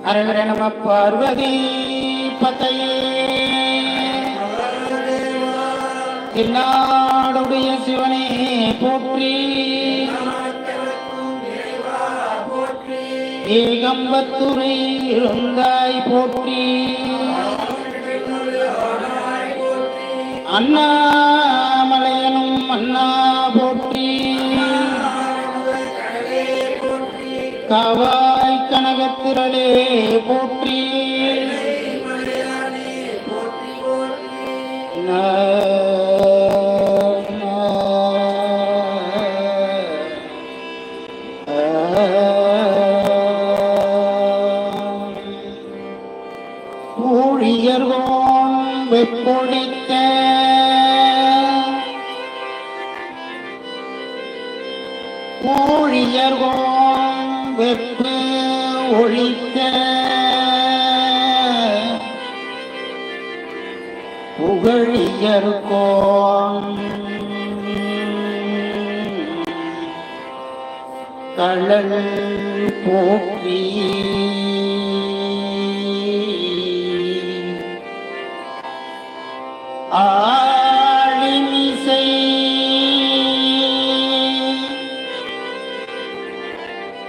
அரவர நம பார்வதி பதையே. திருநாடுடைய சிவனே போற்றி, ஏகம்பத்துரை இருந்தாய் போற்றி, அண்ணாமலையனும் அண்ணா போற்றி, காவாய் கனகத்திரளே போற்றி, ஊழியர்கோன் வெப்பொழித்த ஊழியர்கோன் வெப்ப ஒழித்த புகழியர்கோன் கழல் போற்றி, ஆழிமிசை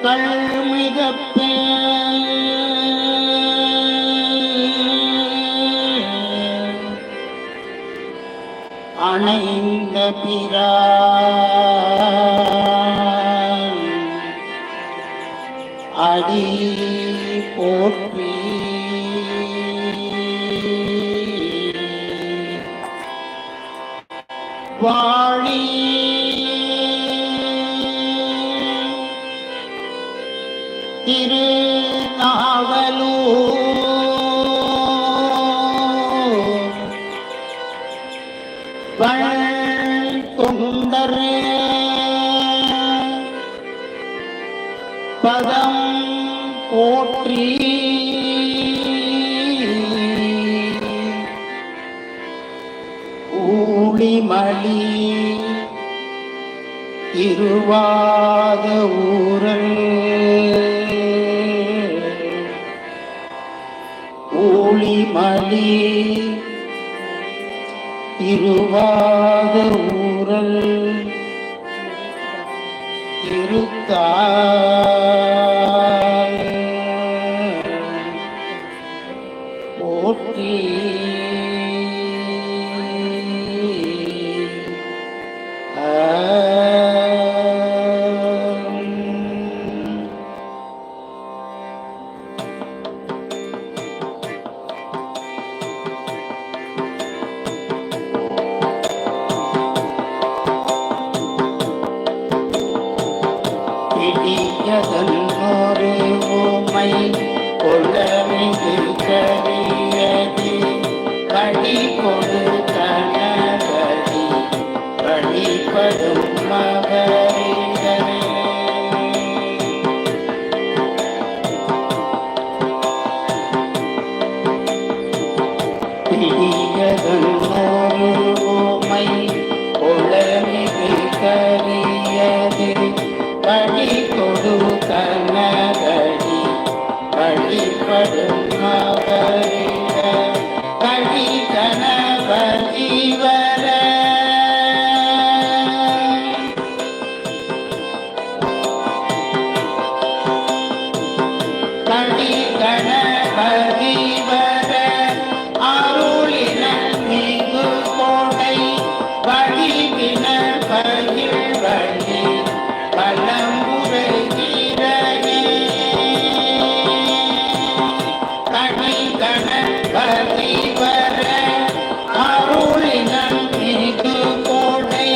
கள்மிதப்பே அணைந்த பிரான் அடி போற்றி, வாழி திரு நாவலூர் தொண்டர் பதம் போற்றி, ஊழிமலி திருவாத ஊரல், ஊழிமலி திருவாத ஊரல் திருத்தாய் போற்றி, பிடியதன்னொரு ஊமை கொள்ளமிகு கரியது கடி கொடு கனகதி வழிபடும் மகரிடனே, பிடியதன்னொரு ஊமை கொள்ளமிகு கரியது வழி கொடு கனகடி வழிபடும் மகரிட கடி கணபதி வர கடி கணபதி வர அருளின மிகு கோடை வழிவின பயில் வழி பலம்புரை தீரனே, கடி கணபதி வர அருளினம் மிகு கோடை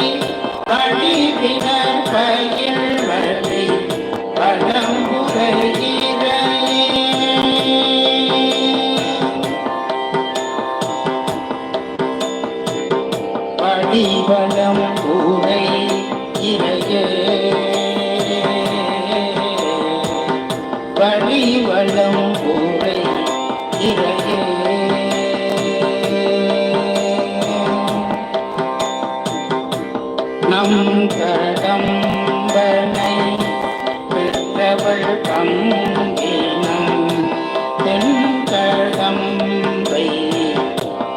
வழிவினர் பயில் வழி பலம்புரை தீரனே, வழிவளம் கூரை இறையே நம் கடம்பனை பெற்றவள் பங்கினம் தென்கடம்பை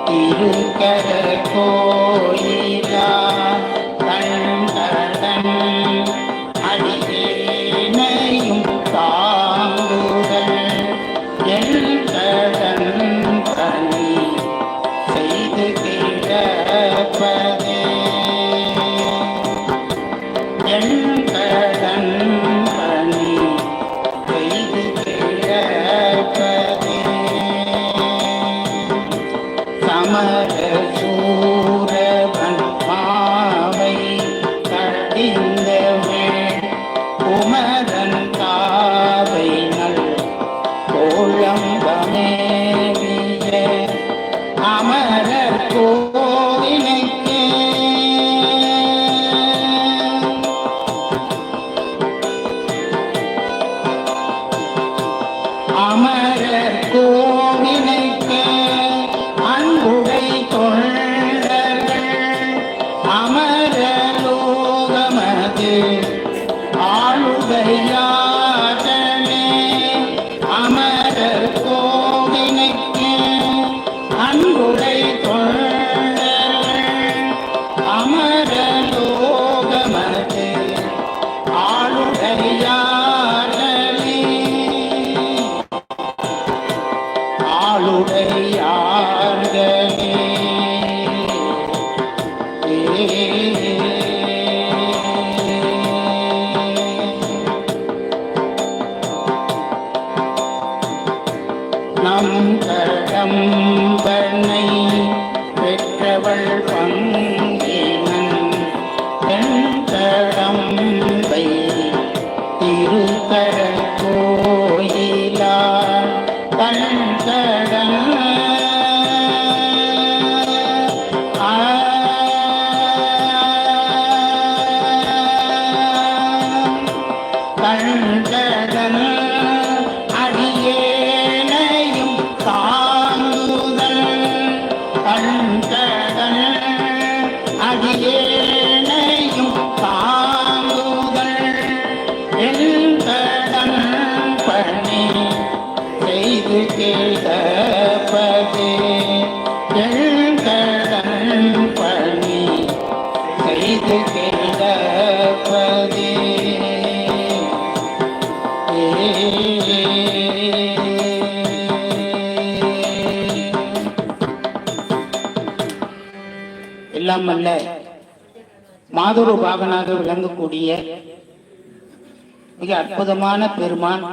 திருக்கர கோயிலா கண்கடன் அடியேனையும் தாங்குதல் என் கடன் பணி செய்து கிடப்பதே என் கடன் பணி செய்து கிடப்பதே சமர சூரவன் மாவை கடிந்தவே குமரன் காவை நல் கோளம்பமேவிய அமரர் கோவிலுக்கே அமரர் கோவிலுக்கு அன்புடை தொண்டர்கள் அமரலோகமது ஆளுடையாதனே அமரர் கோவிலுக்கு அன்புடை தொண்டர்கள் அமரலோகமது ஆளுடையாதனே ஆளுடையார்களே நம் கடம்பனை பெற்றவள் பங்கினன் தென்கடம்பை திருக்கர கோயிலா கண்கடன் கண்கடன் அடியேனையும் தாங்குதல் கண்கடன் அடியேனையும் தாங்குதல் என் கடன் பணி செய்து கிடப்பதே என் கடன் பணி செய்து கிடப்பதே எல்லாம் அல்ல மாதுரு பாகனாக விளங்கக்கூடிய மிக அற்புதமான பெருமான்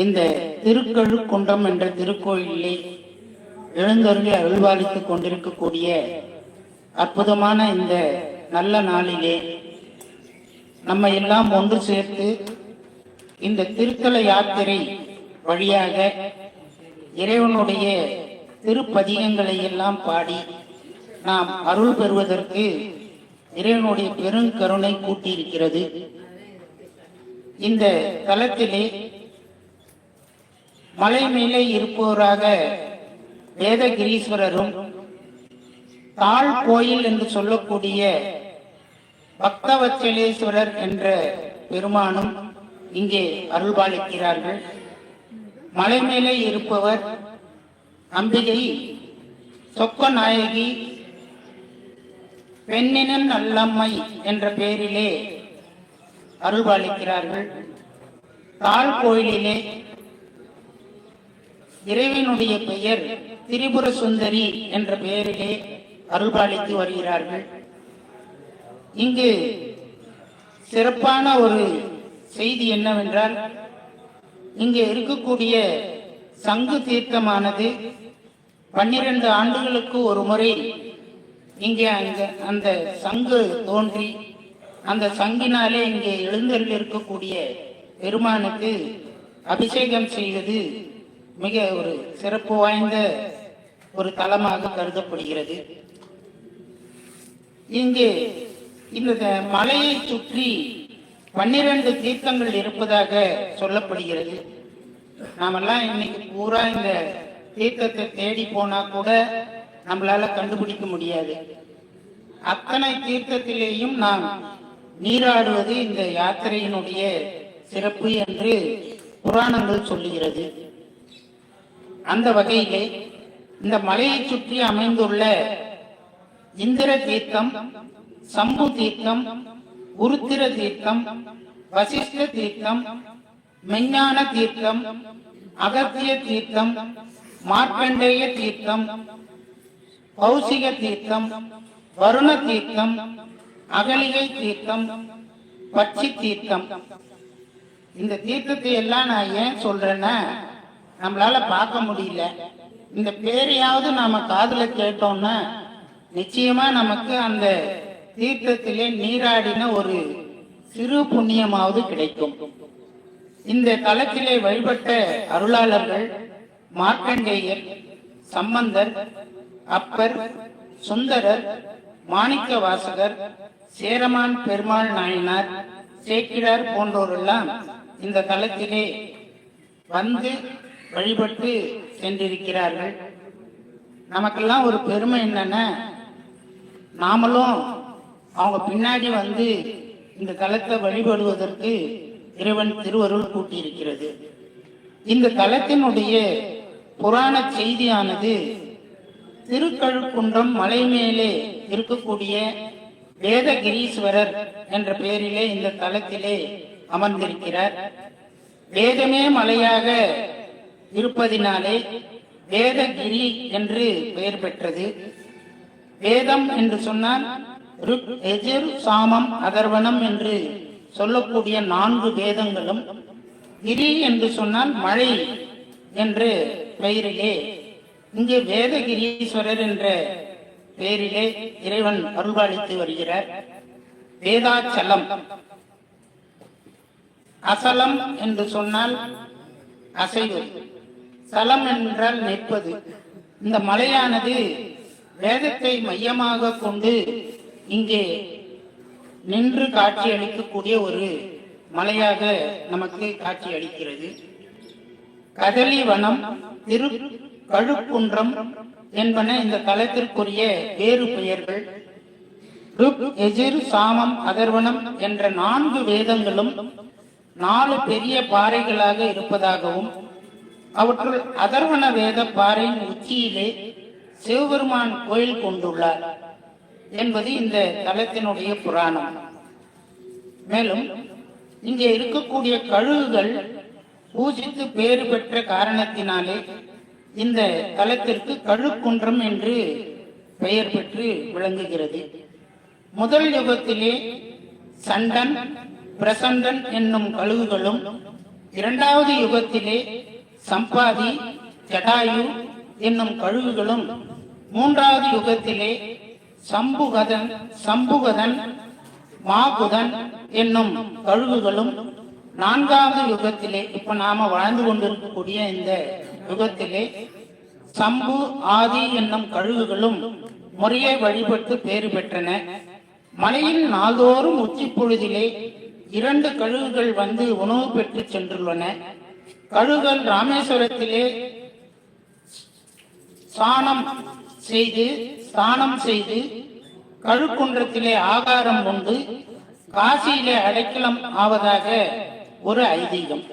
இந்த திருக்கழுக்குன்றம் என்ற திருக்கோயிலே எழுந்தருளி அருள்வாளித்துக் கொண்டிருக்கக்கூடிய அற்புதமான இந்த நல்ல நாளிலே நம்ம எல்லாம் ஒன்று சேர்த்து இந்த திருத்தல யாத்திரை வழியாக இறைவனுடைய திருப்பதிகங்களை எல்லாம் பாடி நாம் அருள் பெறுவதற்கு இறைவனுடைய பெருங்கருணை கூட்டியிருக்கிறது. இந்த தலத்திலே மலை மேலே இருப்பவராக வேதகிரீஸ்வரரும் தாழ் கோயில் என்று சொல்லக்கூடிய பக்தவச்சலேஸ்வரர் என்ற பெருமானும் இங்கே அருள்பாலிக்கிறார்கள். மலை மேலே இருப்பவர் அம்பிகை சொக்க நாயகி பெண்ணினன் நல்லம்மை என்ற பெயரிலே அருள்பாலிக்கிறார்கள். தாழ் கோயிலிலே இறைவனுடைய பெயர் திரிபுர சுந்தரி என்ற பெயரிலே அருள்பாலித்து வருகிறார்கள். இங்கு சிறப்பான ஒரு செய்தி என்னவென்றால், இங்கே இருக்கக்கூடிய சங்கு தீர்த்தமானது 12 ஆண்டுகளுக்கு ஒரு முறை இங்கே அந்த சங்கு தோன்றி அந்த சங்கினாலே இங்கே எழுந்தருள் இருக்கக்கூடிய பெருமானுக்கு அபிஷேகம் செய்வது மிக ஒரு சிறப்பு வாய்ந்த ஒரு தலமாக கருதப்படுகிறது. இங்கு இந்த மலையை சுற்றி 12 தீர்த்தங்கள் இருப்பதாக சொல்லப்படுகிறது. நாமெல்லாம் இன்னைக்கு பூரா இந்த தீர்த்தத்தை தேடி போனா கூட நம்மளால கண்டுபிடிக்க முடியாது. அத்தனை தீர்த்தத்திலேயும் நாம் நீராடுவது இந்த யாத்திரையினுடைய சிறப்பு என்று புராணங்கள் சொல்லுகிறது. அந்த வகையிலே இந்த மலையை சுற்றி அமைந்துள்ள இந்திர தீர்த்தம், சம்பு தீர்த்தம், உருத்திர தீர்த்தம், வசிஷ்ட தீர்த்தம், மெஞ்ஞான தீர்த்தம், அகத்திய தீர்த்தம், மார்க்கண்டேய தீர்த்தம், கௌசிக தீர்த்தம், வருண தீர்த்தம், அகலிகை தீர்த்தம், பட்சி தீர்த்தம். இந்த தீர்த்தத்தை எல்லாம் நான் ஏன் சொல்றேன்னா, நம்மளால பார்க்க முடியல. இந்த பேரையாவது நாம காதுல கேட்டோம்னா நிச்சயமா நமக்கு அந்த தீர்த்தத்திலே நீராடின ஒரு சிறு புண்ணியமாவது கிடைக்கும். இந்த தலத்திலே வழிபட்ட அருளாளர்கள் மார்க்கண்டேயர், சம்பந்தர், அப்பர், சுந்தரர், மாணிக்க வாசகர், சேரமான் பெருமாள் நாயனார், சேக்கிழார் போன்றோரெல்லாம் இந்த தலத்திலே வந்து வழிபட்டு சென்றிருக்கிறார்கள். நமக்கெல்லாம் ஒரு பெருமை என்னன்னா, நாமளும் அவங்க பின்னாடி வந்து இந்த தலத்தை வழிபடுவதற்கு இறைவன் திருவருள் கூட்டியிருக்கிறது. இந்த தலத்தினுடைய புராண செய்தியானது திருக்கழுக்குன்றம் மலை மேலே இருக்கக்கூடிய வேதகிரீஸ்வரர் என்ற பெயரிலே இந்த தலத்திலே அமர்ந்திருக்கிறார். வேதமே மலையாக இருப்பதினாலே வேதகிரி என்று பெயர் பெற்றது. வேதம் என்று சொன்னால் ருக், யஜுர், சாமம், அதர்வனம் என்று சொல்லக்கூடிய 4 வேதங்களும், கிரி என்று சொன்னால் மழை என்று பெயரிலே இங்கே வேதகிரீஸ்வரர் என்ற பெயரிலே இறைவன் அருள்பாலித்து வருகிறார். வேதாச்சலம், அசலம் என்று சொன்னால் அசைவு, சலம் என்றால் நிற்பது. இந்த மலையானது வேதத்தை மையமாக கொண்டு இங்கே நின்று காட்சி அளிக்கக்கூடிய ஒரு மலையாக நமக்கு காட்சி அளிக்கிறது. கதலி வனம், திரு கழுக்குன்றம் என்பன இந்த தலத்திற்குரிய வேறு பெயர்கள். ருக், யஜுர், சாமம், அதர்வனம் என்ற 4 வேதங்களும் 4 பெரிய பாறைகளாக இருப்பதாகவும், அவற்றுள் அதர்வன வேத பாறையின் உச்சியிலே சிவபெருமான் கோயில் கொண்டுள்ளார் என்பது இந்த தலத்தினுடைய புராணம். மேலும் இங்கே இருக்கக்கூடிய கழுகுகள் பூஜித்து பேறு பெற்ற காரணத்தினாலே இந்த தலத்திற்கு கழுக்குன்றம் என்று பெயர் பெற்று விளங்குகிறது. முதல் யுகத்திலே சண்டன், பிரசண்டன் என்னும் கழுகுகளும், 2வது யுகத்திலே சம்பாதி, ஜடாயு என்னும் கழுகுகளும், 3வது யுகத்திலே சம்புகதன், மாகுதன் என்னும் கழுகுகளும், 4வது யுகத்திலே இப்ப நாம வாழ்ந்து கொண்டிருக்கக்கூடிய இந்த யுகத்திலே சம்பு, ஆதி என்னும் கழுகுகளும் முறையே வழிபட்டு பேறு பெற்றன. மலையில் நாள்தோறும் உச்சி பொழுதிலே 2 கழுகுகள் வந்து உணவு பெற்று சென்றுள்ளன. கழுகுகள் ராமேஸ்வரத்திலே ஸ்நானம் செய்து கழுக்குன்றத்திலே ஆகாரம் உண்டு காசியிலே அடைக்கலம் ஆவதாக ஒரு ஐதீகம்.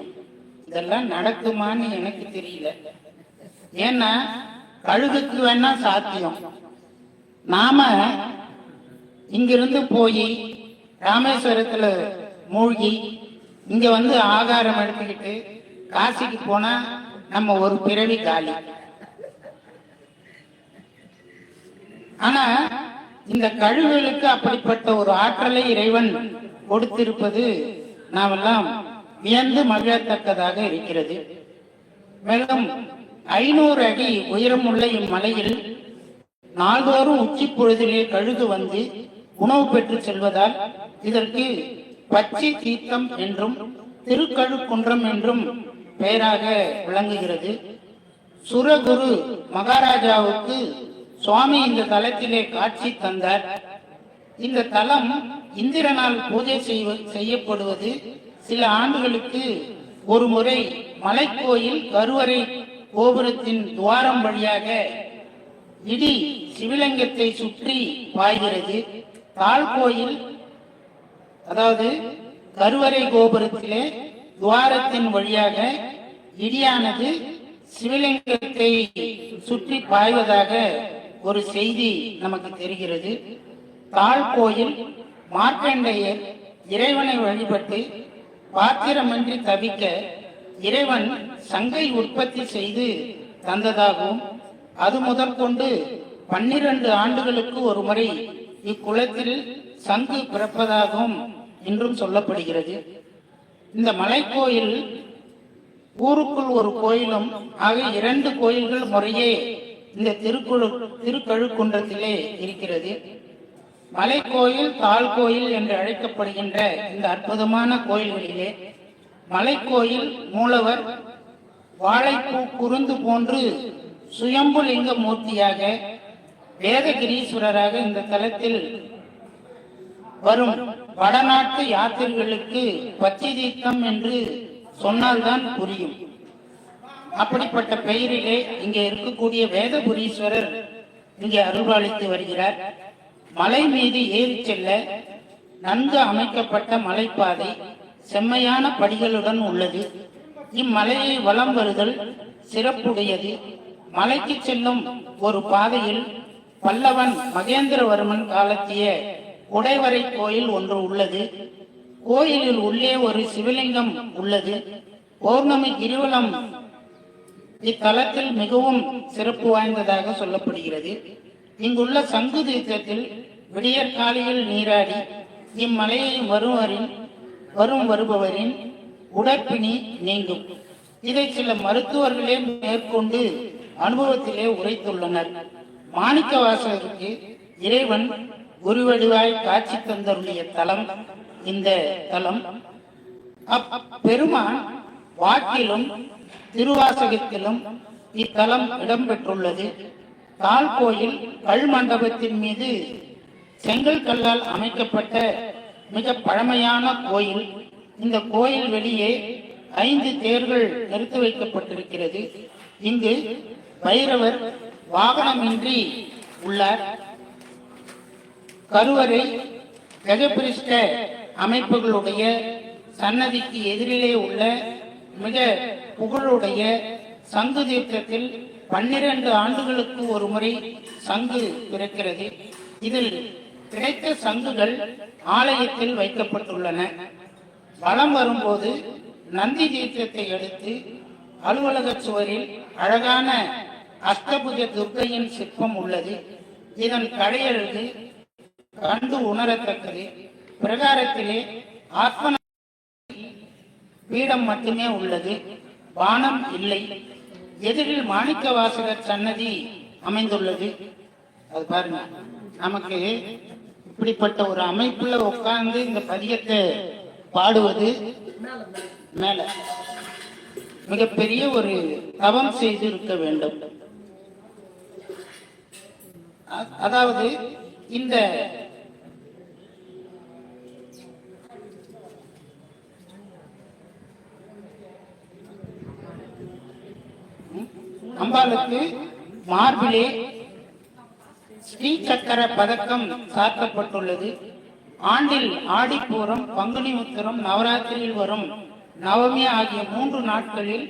இதெல்லாம் நடக்குமான்னு எனக்கு தெரியல. ஏன்னா கழுகுக்கு வேணா சாத்தியம். நாம இங்கிருந்து போய் ராமேஸ்வரத்துல மூழ்கி இங்க வந்து ஆகாரம் எடுத்துக்கிட்டு காசிக்கு போனா நம்ம ஒரு பிறவி காலி. ஆனா இந்த கழுகுகளுக்கு அப்படிப்பட்ட ஒரு ஆற்றலை இறைவன் கொடுத்திருப்பது நாமெல்லாம் வியந்து மகிழத்தக்கதாக இருக்கிறது. மேலும் 500 அடி உயரமுள்ள இம்மலையில் நாள்தோறும் உச்சி பொழுதிலே கழுகு வந்து உணவு பெற்று செல்வதால் இதற்கு பச்சை தீர்த்தம் என்றும் திருக்கழுக்குன்றம் என்றும் பெயராக விளங்குகிறது. சுரகுரு மகாராஜாவுக்கு சுவாமி இந்த தலத்திலே காட்சி தந்தார். இந்த தலம் இந்திரனால் பூஜை செய்யப்படுவது சில ஆண்டுகளுக்கு ஒரு முறை மலைக்கோயில் கருவறை கோபுரத்தின் துவாரம் வழியாக இடி சிவலிங்கத்தை சுற்றி பாய்கிறது. தாழ்கோயில், அதாவது கருவறை கோபுரத்திலே துவாரத்தின் வழியாக இடியானது சிவலிங்கத்தை சுற்றி பாய்வதாக ஒரு செய்தி நமக்கு தெரிகிறது. தாழ்கோயில் மார்க்கண்டேயர் இறைவனை வழிபட்டு பாத்திரமின்றி தவிக்க இறைவன் சங்கை உற்பத்தி செய்து தந்ததாகவும், அது முதற்கொண்டு 12 ஆண்டுகளுக்கு ஒரு முறை இக்குளத்தில் சங்கு பிறப்பதாகவும் இன்றும் சொல்லப்படுகிறது. இந்த மலைக்கோயில் ஊருக்குள் ஒரு கோயிலும் ஆக 2 கோயில்கள் முறையே இந்த திருக்கழுக்குன்றத்திலே இருக்கிறது. மலைக்கோயில், தாழ்கோயில் என்று அழைக்கப்படுகின்ற இந்த அற்புதமான கோயில்களிலே மலைக்கோயில் மூலவர் வாழைப்பூ குருந்து போன்று சுயம்புலிங்க மூர்த்தியாக வேதகிரீஸ்வரராக இந்த தலத்தில் வரும் வடநாட்டு யாத்திரைகளுக்கு பச்சை தீர்த்தம் என்று சொன்னால்தான் புரியும். அப்படிப்பட்ட பெயரிலே இங்கே இருக்கக்கூடிய வேதபுரீஸ்வரர் இங்கே அருள்பாலித்து வருகிறார். மலை மீது ஏறி செல்ல நன்கு அமைக்கப்பட்ட மலைப்பாதை செம்மையான படிகளுடன் உள்ளது. இம்மலையை வலம் வருதல் சிறப்புடையது. மலைக்கு செல்லும் ஒரு பாதையில் பல்லவன் மகேந்திரவர்மன் காலத்திய குடைவரை கோயில் ஒன்று உள்ளது. கோயிலில் உள்ளே ஒரு சிவலிங்கம் உள்ளது. பௌர்ணமி கிரிவலம் இத்தலத்தில் மிகவும் சிறப்பு வாய்ந்ததாக சொல்லப்படுகிறது. இங்குள்ள சங்கு தீர்த்தத்தில் விடியற்காலையில் நீராடி இம்மலையை வருபவரின் உடற்பிணி நீங்கும். இதை சில மருத்துவர்களே மேற்கொண்டு அனுபவத்திலே உரைத்துள்ளனர். மாணிக்கவாசகருக்கு இறைவன் குருவடிவாய் காட்சி தந்தருடைய தலம் இந்த தலம். அப்பெருமான் வாக்கிலும் திருவாசகத்திலும் இத்தலம் இடம்பெற்றுள்ளது. தாழ்கோயில் கல் மண்டபத்தின் மீது செங்கல் கல்லால் அமைக்கப்பட்ட மிக பழமையான கோயில். இந்த கோயில் வெளியே 5 தேர்கள் நிறுத்தி வைக்கப்பட்டிருக்கிறது. இங்கு பைரவர் வாகனமின்றி உள்ளார். கருவறை கஜபிரிஷ்ட அமைப்புகளுடைய சன்னதிக்கு எதிரிலே உள்ள மிக புகழுடைய சங்கு தீர்த்தத்தில் 12 ஆண்டுகளுக்கு ஒரு முறை சங்கு பிறக்கிறது. இதில் கிடைத்த சங்குகள் ஆலயத்தில் வைக்கப்பட்டுள்ளன. வலம் வரும்போது நந்தி தீர்த்தத்தை எடுத்து அலுவலக சுவரில் அழகான அஷ்டபுஜ துர்க்கையின் சிற்பம் உள்ளது. இதன் கடையழகு கண்டு உணரத்தக்கது. பிரகாரத்திலே ஆத்ம பீடம் மட்டுமே உள்ளது, வானம் இல்லை. எதிரில் மாணிக்கவாசகர் சன்னதி அமைந்துள்ளது. அது பாருங்க, நமக்கு இப்படிப்பட்ட ஒரு அமைப்புல உட்கார்ந்து இந்த பதியத்தை பாடுவது மேல மிகப்பெரிய ஒரு தவம் செய்து இருக்க வேண்டும். அதாவது இந்த அம்பாளுக்கு மார்பிலே ஸ்ரீ சக்கர பதக்கம் சாத்தப்பட்டுள்ளது. ஆண்டில் ஆடிப்பூரம், பங்குனி உத்திரம், நவராத்திரியில் வரும் நவமி ஆகிய 3 நாட்களில்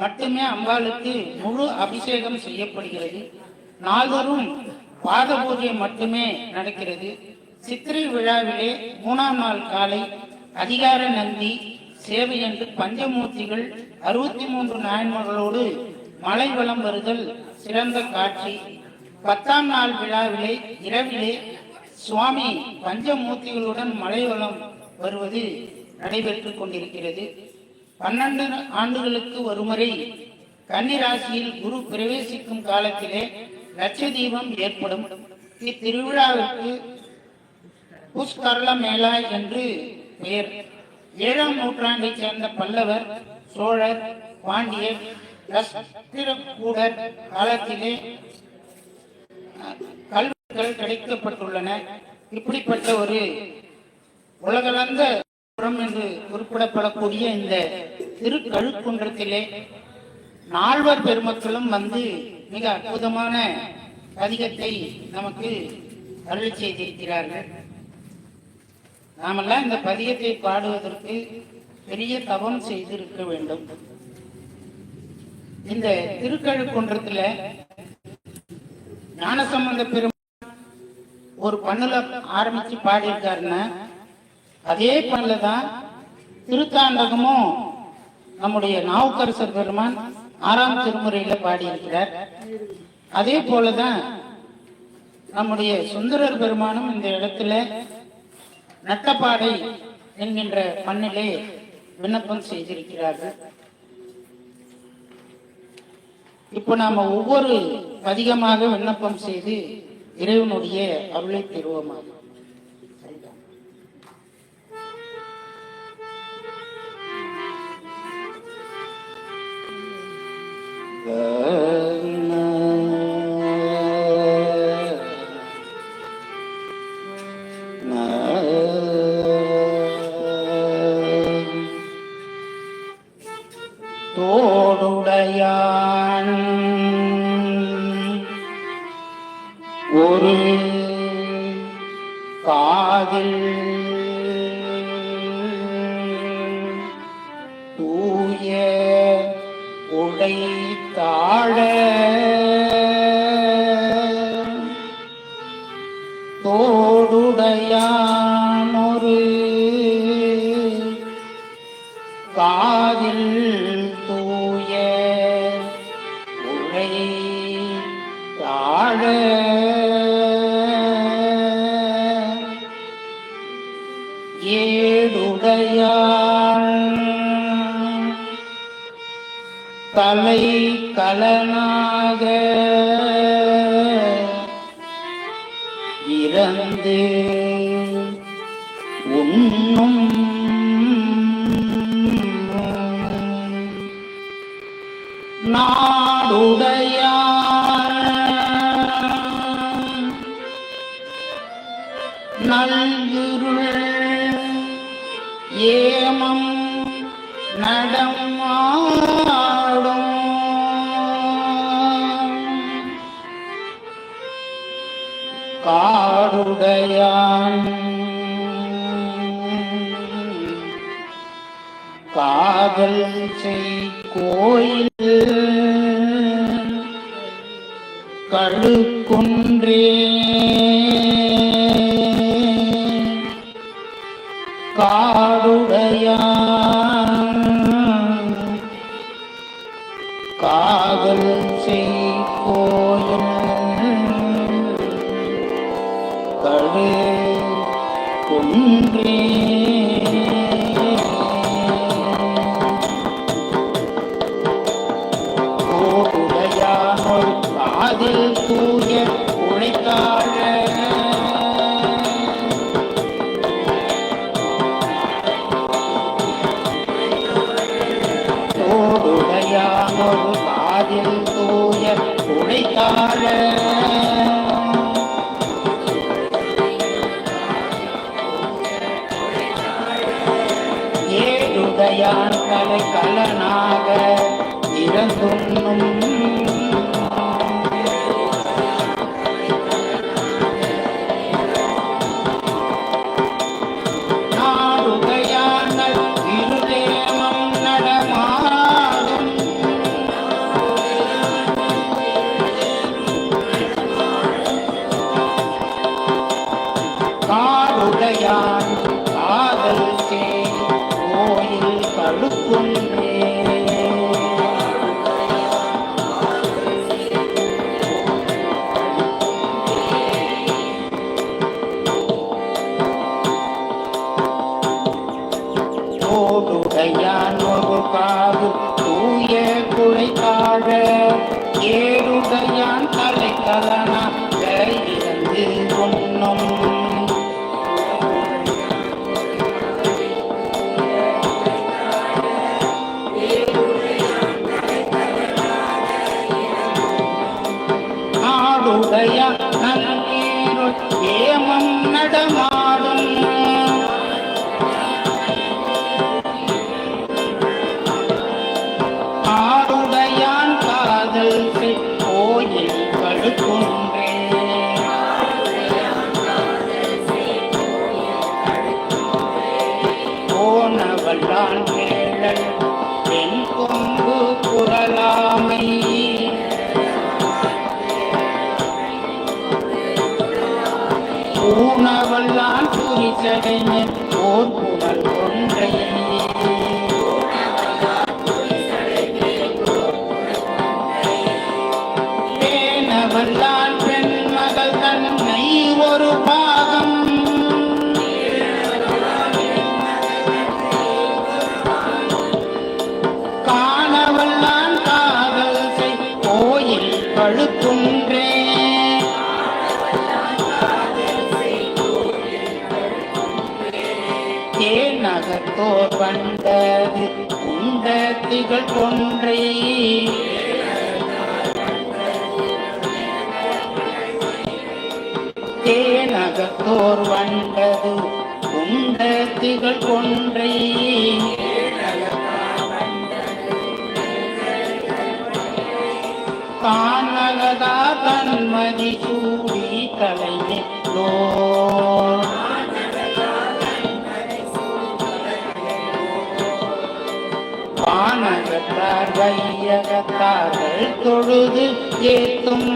மட்டுமே அம்பாளுக்கு முழு அபிஷேகம் செய்யப்படுகிறது. நாள்தோறும் பாத பூஜை மட்டுமே நடக்கிறது. சித்திரை விழாவிலே 3ஆம் நாள் காலை அதிகார நந்தி சேவை என்று பஞ்சமூர்த்திகள் 63 நாயன்மார்களோடு மலை வலம் வருதல் சிறந்த காட்சி. 10ஆம் நாள் விழாவிலே இரவிலே சுவாமி பஞ்சமூர்த்திகளுடன் மலை வலம் வருவது நடைபெற்றுக் கொண்டிருக்கிறது. 12 ஆண்டுகளுக்கு ஒருமுறை கன்னிராசியில் குரு பிரவேசிக்கும் காலத்திலே லட்சதீபம் ஏற்படும். இத்திருவிழாவிற்கு புஷ்கர்ல மேளா என்று பெயர். 7ஆம் நூற்றாண்டை சேர்ந்த பல்லவர், சோழர், பாண்டியர், ராஷ்டிரகூடர் காலத்திலே கல்வெட்டுகள் கிடைக்கப்பட்டுள்ளன. இப்படிப்பட்ட ஒரு உலகளந்த புறம் என்று குறிப்பிடப்படக்கூடிய இந்த திருக்கழுக்குன்றத்திலே நால்வர் பெருமக்களும் வந்து மிக அற்புதமான பதிகத்தை நமக்கு அருள் செய்திருக்கிறார்கள். நாமெல்லாம் இந்த பதிகத்தை பாடுவதற்கு பெரிய தவம் செய்திருக்க வேண்டும். இந்த திருக்கழுக்குன்றத்துல ஞானசம்பந்த பெருமாள் ஒரு பண்ணுல ஆரம்பிச்சு பாடியிருக்காருன்னா அதே பண்ணுல தான் திருத்தாண்டகமும் நம்முடைய நாவுக்கரசர் பெருமான் 6ஆம் திருமுறையில பாடியிருக்கிறார். அதே போலதான் நம்முடைய சுந்தரர் பெருமானும் இந்த இடத்துல நட்டப்பாடை என்கின்ற பண்ணிலே விண்ணப்பம் செய்திருக்கிறார்கள். இப்போ நாம ஒவ்வொரு பதிகமாக விண்ணப்பம் செய்து இறைவனுடைய அருளை பெறுவோமாக. தோடுடையான் ஒரு காதில் தூய உடை தாழ தோடுடையான் ஒரு காதில் தூய உடை தாழ ஏடுடையான் தலை கலனாக இறந்து உண்ணும் நாடுடையான் நல்குருள் ஏமம் நடமாடும் காடுடையான் காதல் செய் கோயில் கழுக்குன்றே காடுடையான் காதல் செய் கோயில் கழுக்குன்றே அதில் தூய உழைத்தாழ தோடுடையானொரு காதில் தூய உழைத்தாழ ஏடுடையான் கலை கலனாக இறந்துண்ணும் காடுடையான் காதல் செய் கோயில் கழுக்குன்றே தோடுடையான் ஒரு காது தூய குழைத்தாழ ஏடுடையான் தலை கலனாக இறந்து உண்ணும் ஏமம் நடமாடும் காணவல்லான் கேளல் என் கொம்பு குரலாமை ஊனவல்லான் குறிச்சடைஞ ஓர் புனல் ஒன்றை பேணவல்லான் பெண் மகள் தன்னை ஒரு பாகம் காணவல்லான் காதல் செய் கோயில் பழுக்குன்றே நகத்தோர் வந்தது உண்ட திகழ் கொன்றை தேநகத்தோர் வந்தது உண்ட திகழ் கொன்றை தானகதா தன்மதி சூடி தலைநோ வானகத்தார் வையகத்தார்கள் தொழுது ஏத்தும்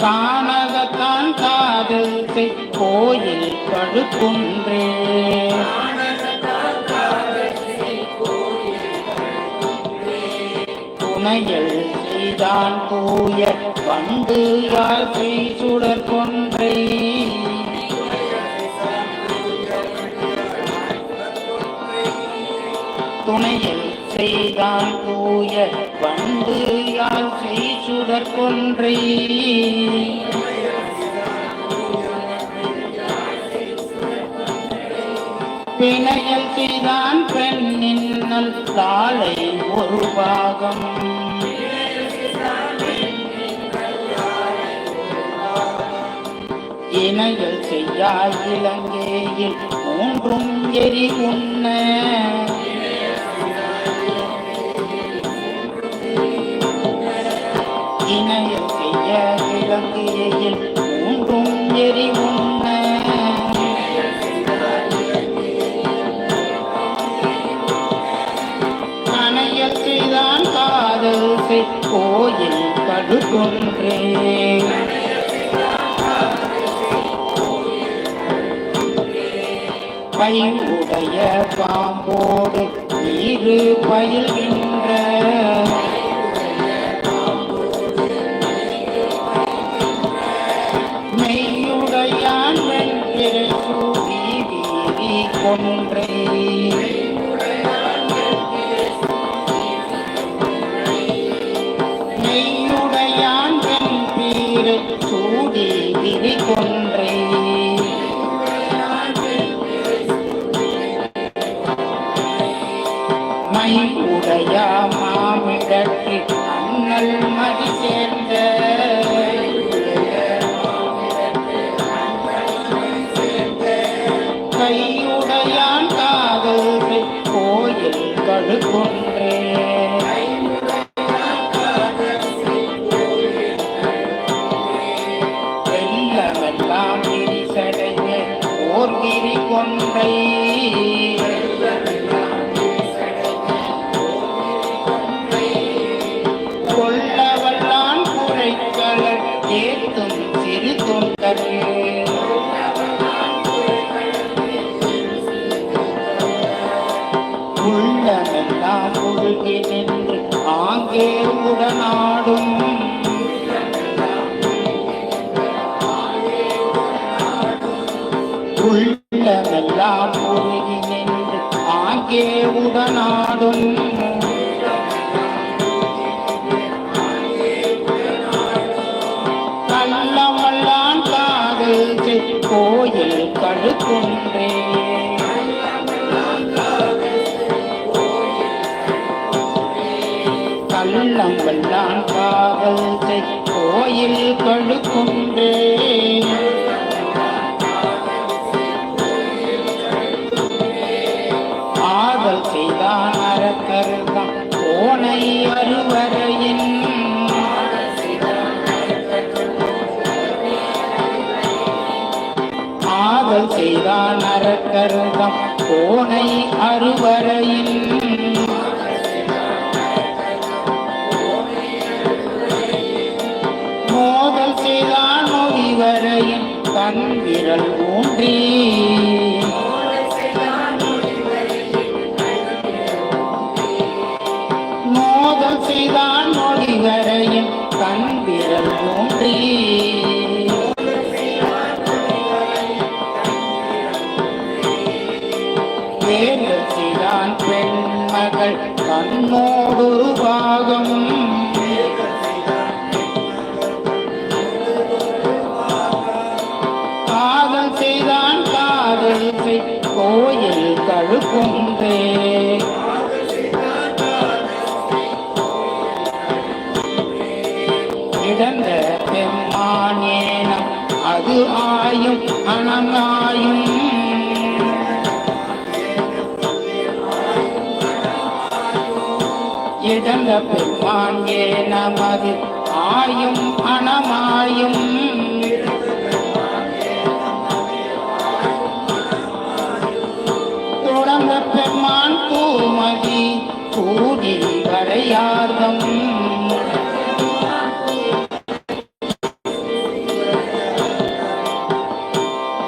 கானகத்தான் காதல் கோயில் படுக்குன்றே துணையல் செய்தான் தூய வந்து யாழ்கை சுடர் கொன்றை துணையில் செய்தான் தூய வந்து யாழ்கை சுடர் கொன்றை பிணையல் செய்தான் பெண்ணின்னல் தாளை ஒரு பாகம் இணையல் செய்யா இலங்கையில் மூன்றும் எரி உண்ண இணையல் செய்ய இலங்கையில் மூன்றும் எரி உண்ண கணையல் செய்தான் காதல் கோயில் கடுகொன்றே பை உடைய பாம்போடு நீரு பயில்கின்ற மெய்யுடையான் வெண்பிறை சூடி வீதி கொன்றை மெய்யுடையான் வெண்பிறை சூடி விரி கொன்றை மை உடைய மாமிடற்கு அண்ணல் மதி சேர்ந்த கையுடையான் காதல் கோயில் கடுகொன்றே வெள்ளமெல்லாம் விரிசடைய ஓர் விரி கொன்றை கொள்ளவல்லான் குறைக்களர் ஏத்தும் சிறு தொண்டரே உள்ளமெல்லாம் உருகி நின்று ஆங்கே உடனாடும் உள்ளமெல்லாம் உருகி நின்று ஆங்கே உடனாடும் கள்ளவல்லான் காதல் கோயில் கடுகொன்றே கள்ளவல்லான் காதல் கோயில் கடுகொன்றே ஆதல் செய்தான் அரக்கர்தான் கோணை அறுவரையின் காதல் செய்தான் அரக்கர்தம் கோனை அறுவரையின் மோதல் செய்தான் மொழிவரையின் தன் விரல் ஊன்றி மோதல் செய்தான் மொழிவரையின் தன் விரல் ஊன்றி வேர்கள் செய்தான் பெண்மகள் தன்னோடு பாகம் காதல் செய்தான் காதல் கோயில் கழுக்குன்றே இடந்த பெம்மானேனம் அது ஆயும் அனமாயும் இடந்த பெம்மான் ஏனமது ஆயும் அனமாயும் தொடர்ந்த பெம்மான் பூமதி கூடி வரையார்தம்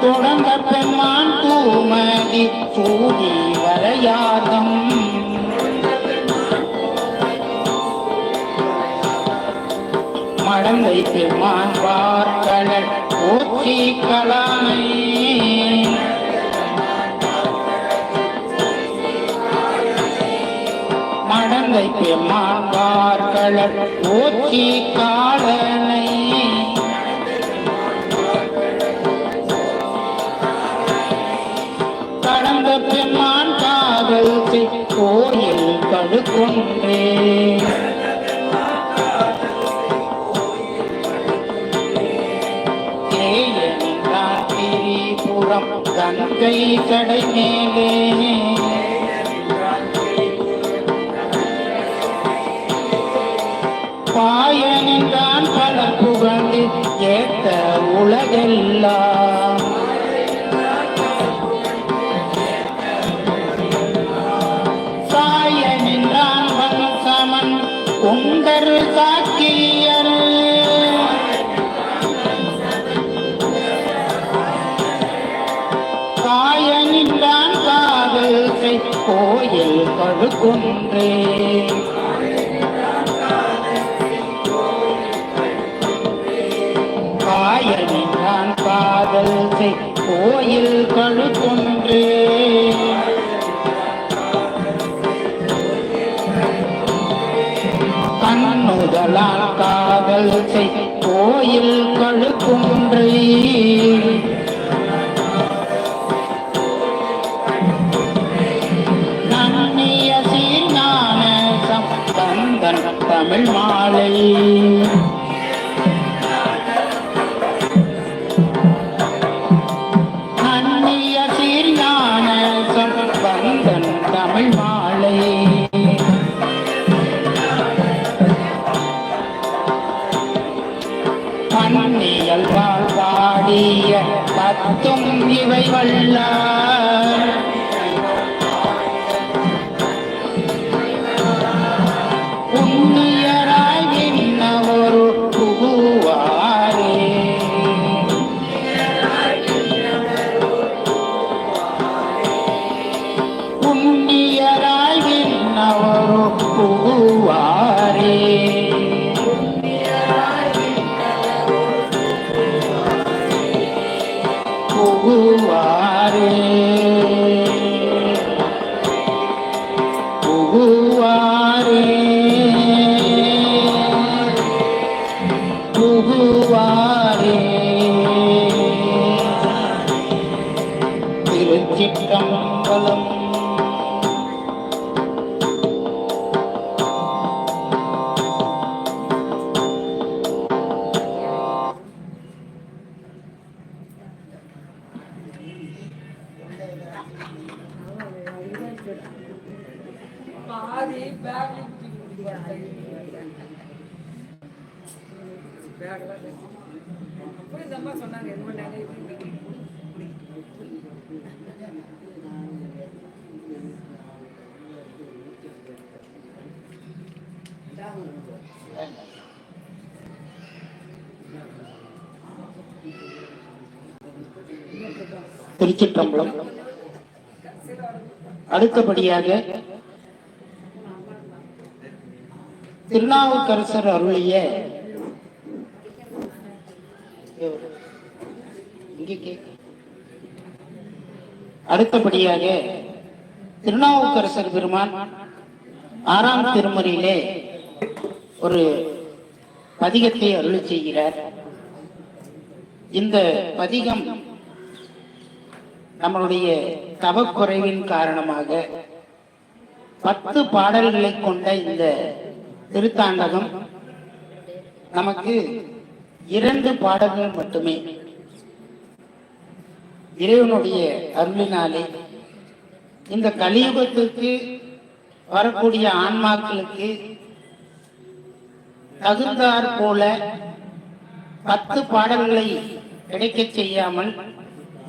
தொடர்ந்த பெம்மான் பூமதி கூடி வரையார்தம் மடந்தை பெம்மான் பார்க்கடல் போற்றி கலானை மடந்தை பெம்மான் பார்க்கடல் போற்றி காலனை கடந்த பெம்மான் காதல் கோயில் கழுக்குன்றே கங்கை கடை மேலே பாயனின்றான் பல புகழ்ந்து ஏத்த உலகெல்லாம் சாயனின்றான் வம்சமன் உண்டர் சாக்கியர் காயனின்றான் காதல் கோயில் கழுக்குன்றே காயனின்றான் காதல் கோயில் கழுக்குன்றே கண்ணுதலால் காதல் கோயில் கழுக்குன்றே தமிழ் மாலை அந்நிய சீர்ஞான சம்பந்தன் தமிழ் மாலை பன்னியல் பாடிய பத்தும் இவை வல்லார் புண்ணியராய் நின்னவரு புகுவாரே புண்ணியராய் நின்னவரு புகுவாரே புகுவாரே புகுவாரே புகுவாரே திருச்சிற்றம்பலம். சொன்னாங்க திருச்சிற்றம்பலம். அடுத்தபடியாக திருநாவுக்கரசர் அருளிய அடுத்தபடியாக திருநாவுக்கரசர் பெருமான் 6ஆம் திருமுறையிலே ஒரு பதிகத்தை அருளி செய்கிறார். இந்த பதிகம் நம்மளுடைய தவக்குறைவின் காரணமாக 10 பாடல்களை கொண்ட இந்த திருத்தாண்டகம் நமக்கு 2 பாடல்கள் மட்டுமே இறைவனுடைய அருளினாலே இந்த கலியுகத்திற்கு வரக்கூடிய ஆன்மாக்களுக்கு தகுந்தாற் போல 10 பாடல்களை கிடைக்க செய்யாமல்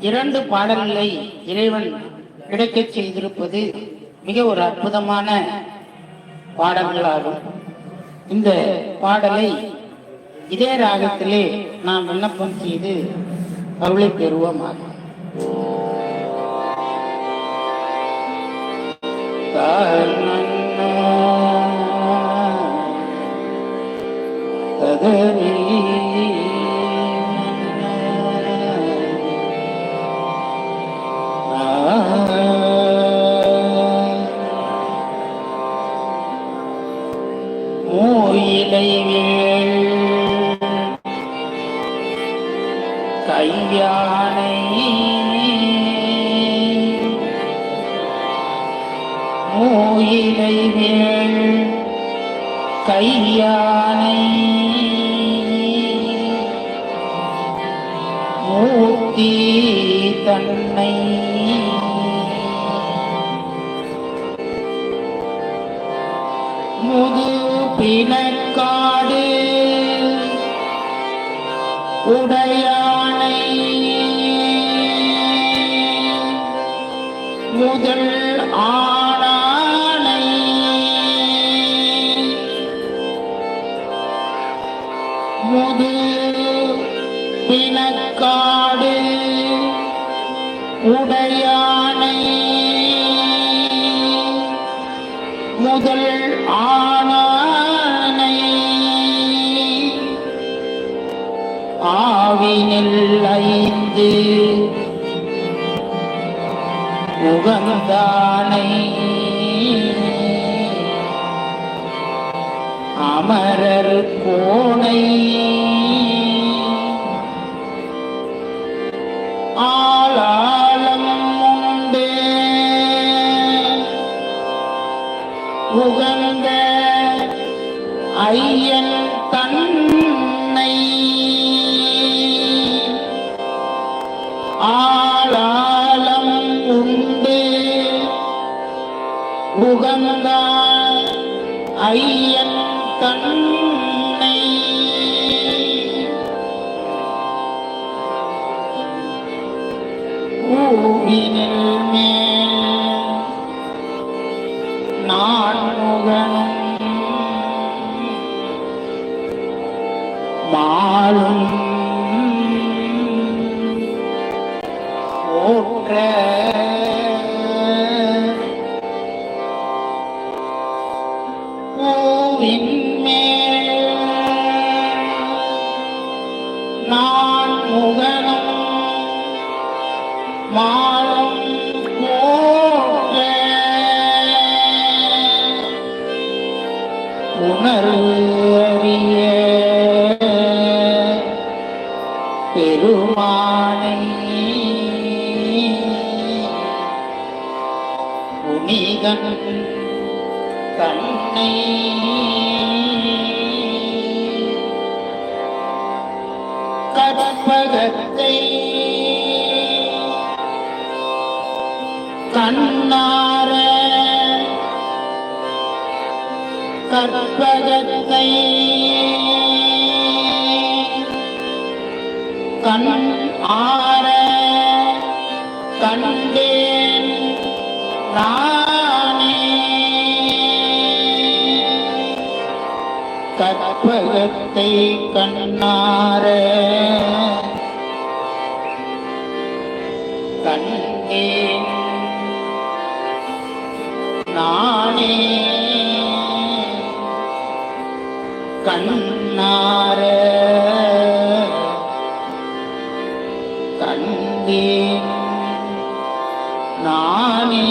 2 பாடல்களை இறைவன் கிடைக்க செய்திருப்பது மிக ஒரு அற்புதமான பாடல்களாகும். இந்த பாடலை இதே ராகத்திலே நாம் விண்ணப்பம் செய்து அருளை பெறுவோமாக. கையானை மூயிலை வேள் கையானை மூர்த்தி தன்னை முது பிணக்காடு உடையானை முதல் ஆணானை முது பிணக்காடு உடையானை முதல் ஆணானை ஆவினில் 5 உகந்தானை அமரர் கோணை ஆளாளம் உண்டு உகந்த ஐயன் தன்னை ஆளாளம் உண்டு உகந்த ஐயன் தன்னை ஊவினில் மேல் நான்முகனும் மாலும் போற்ற பூவின் மேல் நான்முகனும் மாலும் போற்ற உணர்வறிய பெருமானை புனிதன் தன்னை கற்பகத்தை கண்ணார கற்பகத்தை கண் ஆர கண்டேன் நானே கற்பகத்தை கண்ணார கண்டேன் நானே கண்ணார கண்டேன் நானே.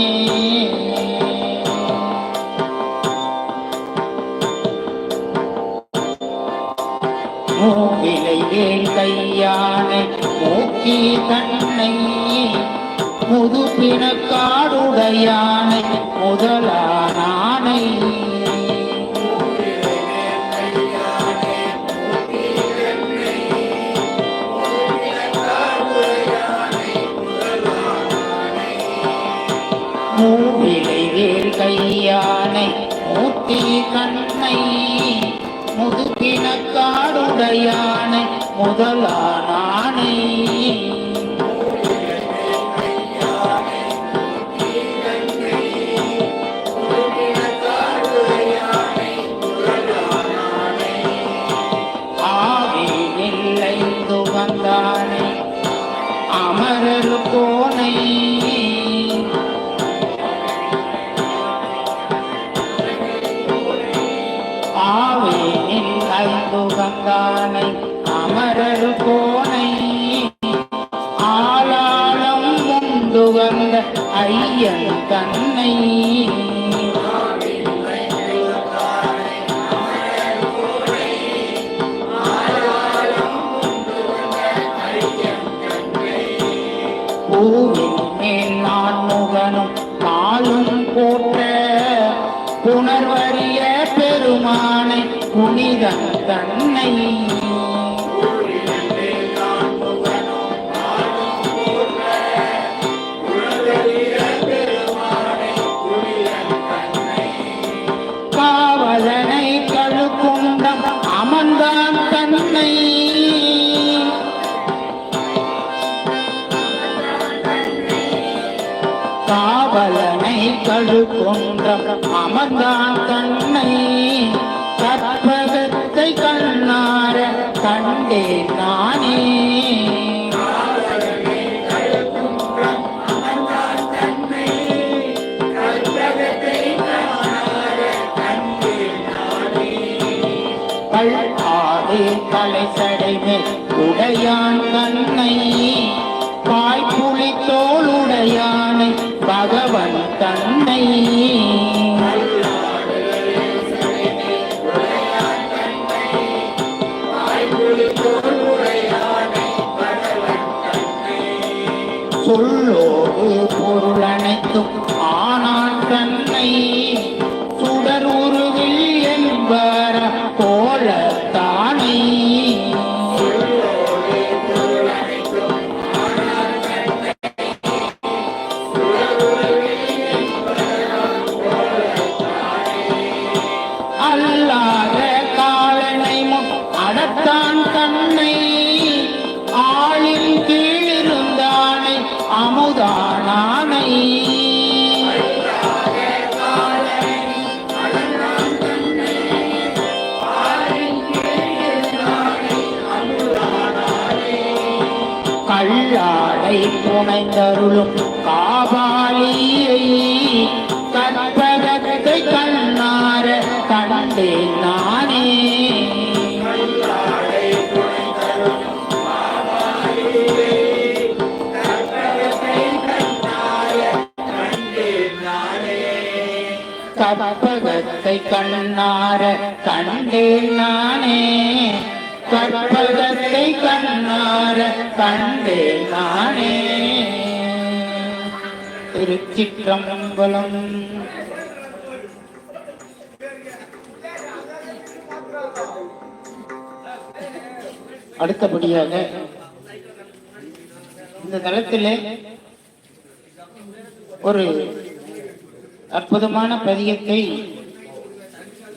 மூவிலை வேல் கையானை மூக்கி கண்ணை முதுபின காடுடையானை முதலானானை மூவிலை வேல் கையானை மூக்கி கண்ணை முதுகின காடுடையானை முதலானானை ஆவியில் ஐந்து வந்தானை அமரர் கோனை ஐந்துகந்தானை அமரர் கோனை ஆளாளம் உண்டு வந்த ஐயன் தன்னை பூவின் மேல் நான் முகனும் காலும் போட்ட புனர்வரிய பெருமானை புனிதன் தன்னை காவலனை கழுக்குண்டம் அமர்ந்தான் தன்னை காவலனை கழுக்குன்றம் அமர்ந்தான் தன்னை கற்பகத்தை கண்ணார கண்டேன் நானே. கள்ளாதே தலை சடைமே உடையான் தன்னை பாய்ப்புலி தோளுடையானை பகவன் தன்னை சொல்லோடு பொருள் அனைத்தும் ஆனான் தன்னை சுடர் உருவில் என்பர போல தானே அல்லாத காலனை அடத்தான் தன்னை ஆளின் கீழிருந்தானை அமுதானானை கள்ளாடை புனைந்தருளும் காபாலியை கற்பகத்தை கண்ணார கண்டேன் நானே. கற்பகத்தை கண்ணார கண்டேன் நானே கற்பகத்தை கண்ணார கண்டேன் நானே. திருச்சிற்றம்பலம். அடுத்தபடியாக இந்த தளத்திலே ஒரு அற்புதமான பதிகத்தை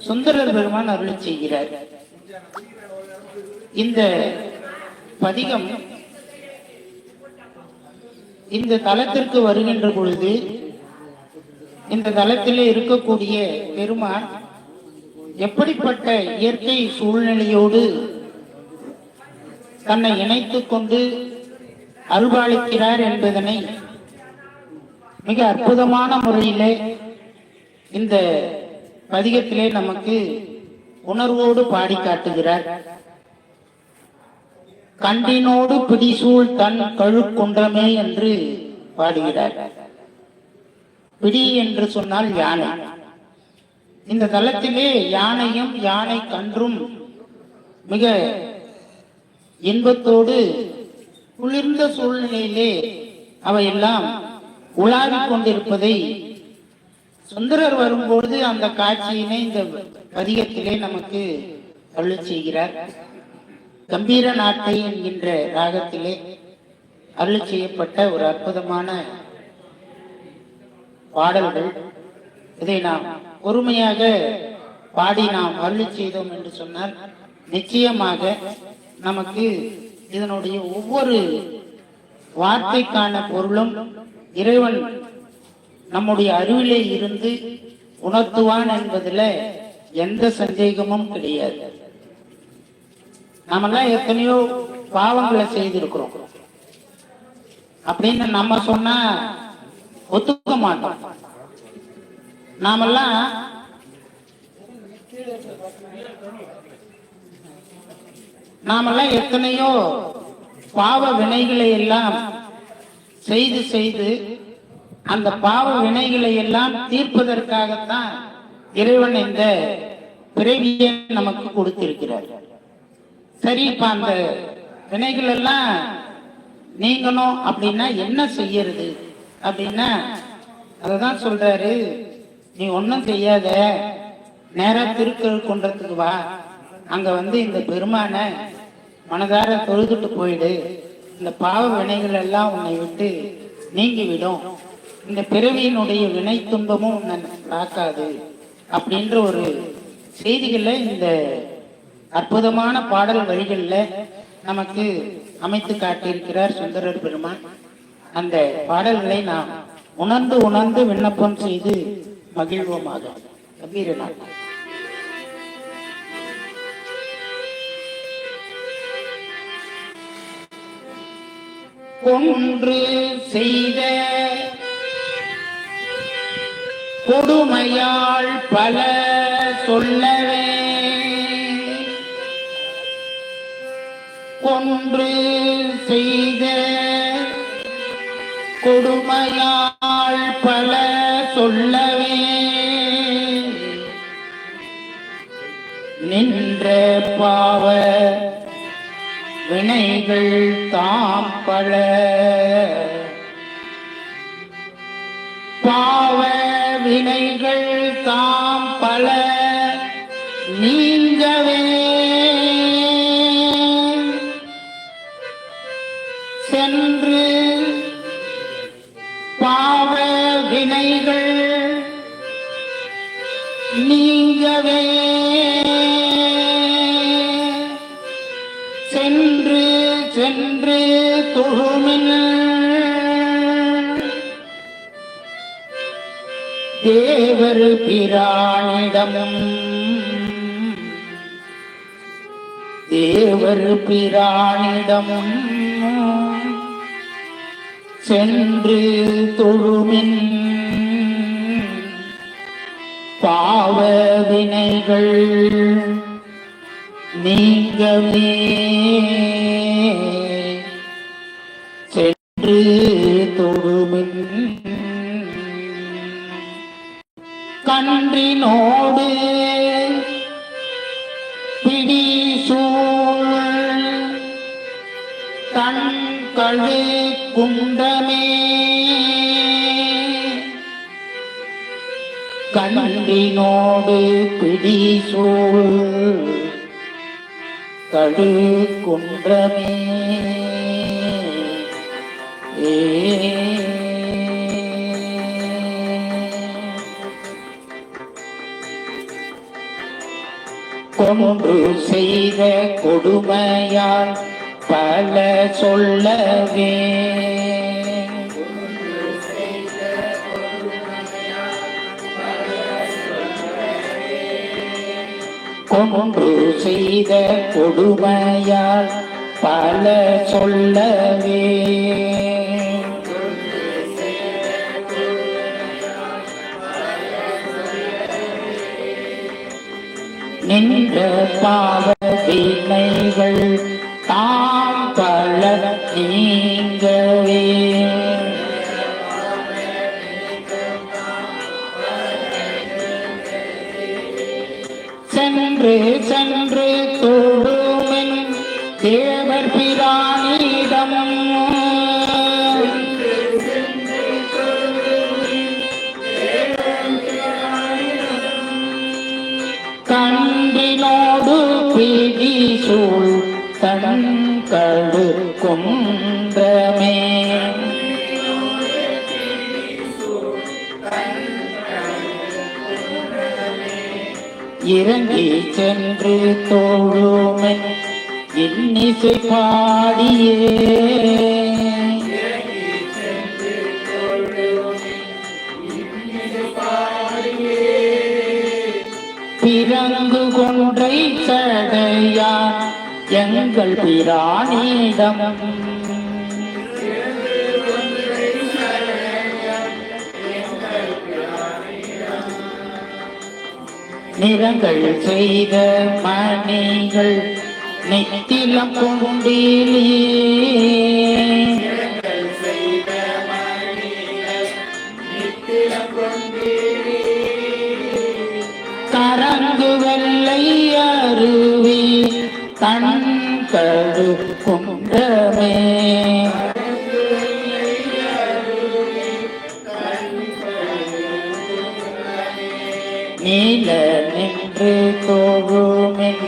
சுந்தரர் பெருமான் அருளி செய்கிறார். இந்த பதிகம் இந்த தலத்திற்கு வருகின்ற பொழுது இந்த தலத்திலே இருக்கக்கூடிய பெருமான் எப்படிப்பட்ட இயற்கை சூழ்நிலையோடு தன்னை இணைத்துக் கொண்டு அருள்பாலிக்கிறார் என்பதனை மிக அற்புதமான முறையிலே இந்த பதிகத்திலே நமக்கு உணர்வோடு பாடி காட்டுகிறார். கண்டினோடு பிடிசூழ் தன் கழுக்குன்றமே என்று பாடுகிறார். பிடி என்று சொன்னால் யானை. இந்த தலத்திலே யானையும் யானை கன்றும் மிக இன்பத்தோடு குளிர்ந்த சூழ்நிலையிலே அவையெல்லாம் உலாவிக் கொண்டிருப்பதை சுந்தரர் வரும்பொழுது அந்த காட்சியினை இந்த பதிகத்திலே நமக்கு அருள் செய்கிறார். கம்பீர நாட்டை என்கின்ற ராகத்திலே அருள் செய்யப்பட்ட ஒரு அற்புதமான பாடல்கள். இதை நாம் பொறுமையாக பாடி நாம் அருள் செய்தோம் என்று சொன்னால் நிச்சயமாக நமக்கு இதனுடைய ஒவ்வொரு வார்த்தைக்கான பொருளும் இறைவன் நம்முடைய அறிவிலே இருந்து உணர்த்துவான் என்பதில் எந்த சந்தேகமும் கிடையாது. நாமெல்லாம் எத்தனையோ பாவங்களை செய்திருக்கிறோம் அப்படின்னு நம்ம சொன்னா ஒத்துக்க மாட்டோம். நாமெல்லாம் எத்தனையோ பாவ வினைகளை எல்லாம் செய்து செய்து அந்த பாவ வினைகளை எல்லாம் தீர்ப்பதற்காகத்தான் இறைவன் இந்த பிறவியை நமக்கு கொடுத்திருக்கிறார். சரி, இப்ப அந்த வினைகள் எல்லாம் நீங்கணும் அப்படின்னா என்ன செய்யறது அப்படின்னா அததான் சொல்றாரு, நீ ஒன்னும் செய்யாத, நேரா திருக்கழுக்கு குன்றத்துக்கு வா, அங்க இந்த பெருமான மனதார தொழுதுட்டு போயிடு, இந்த பாவ வினைகள் எல்லாம் உன்னை விட்டு நீங்கிவிடும், இந்த பிறவியினுடைய வினை துன்பமும் உன்னை தாக்காது அப்படின்ற ஒரு செய்திகளை இந்த அற்புதமான பாடல் வரிகள்ல நமக்கு அமைத்து காட்டியிருக்கிறார் சுந்தரர் பெருமான். அந்த பாடல்களை நாம் உணர்ந்து உணர்ந்து விண்ணப்பம் செய்து மகிழ்வோமாக. கம்பீரநாள் ஒன்று செய்த கொடுமையால் பல சொல்லவே, ஒன்று செய்த கொடுமையால் பல சொல்லவே, நின்ற பாவ வினைகள் தாம் பல, பாவ வினைகள் தாம் பல நீங்கவே, சென்று பாவ வினைகள் நீங்கவே, சென்று சென்று தொழுமின் தேவர் பிரானிடமும், தேவர் பிரானிடமும் சென்று தொழுமின் பாவ வினைகள் நீங்கவே, சென்று தொழுமின் கன்றினோடு பிடிசூழ் தன் கழு குண்டமே, கன்றினோடு பிடிசூழ் கழு குன்றமே, கொன்று செய்த கொடுமையால் பல சொல்லவே, கொன்று செய்த கொடுமையால் பல சொல்லவே, நின்ற பாவ வினைகள் தாம் பல நீங்கவே சென்று சென்று தொழுமென் தேவர் பிரானிடம் கண்டினோடு பிடி சூழ் தன்கடு குன்றமே இறங்கி சென்று தோழுமென் இன்னிசை பாடியே பிறங்கு கொன்றை சடையான் எங்கள் பிரானிடம் நிறங்கள் செய்த மணிகள் நெத்திலம் கொண்டிலே கரங்கு வெள்ளை அருவி கண்கடு குன்றமே நீல நின்று தோழுமென்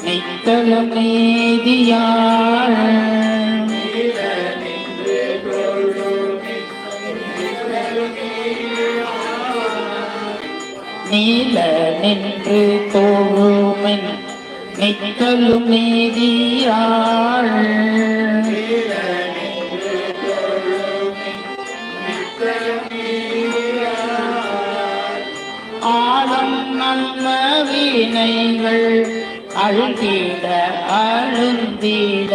நித்தலம் நீதியாள் நீல நின்று தோழுமென் நித்தலும் நீதியாள் ஆழம் நன்ம வினைகள் அழுந்திட அழுந்திட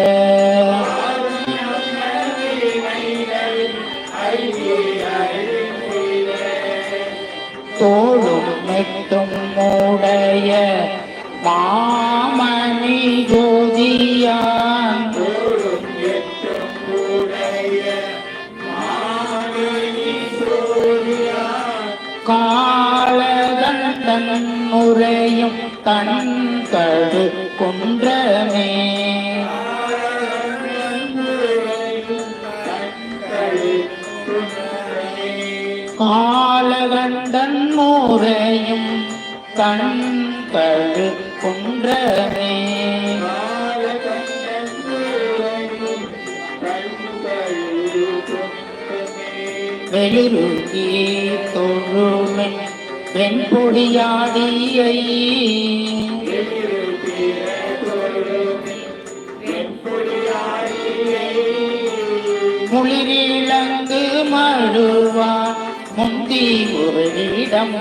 தோளும் மெட்டும் மூடைய மாமணி ஜோதியான் காலகண்டன் உரையும் தன்கடு குன்றமே காலகண்டன் உரையும் தன்கடு குன்றமே வெளிருகி தொழுமென் வெண்பொடியாடியை முளிரிழங்கு மழுவான் முந்தி ஒரு இடம்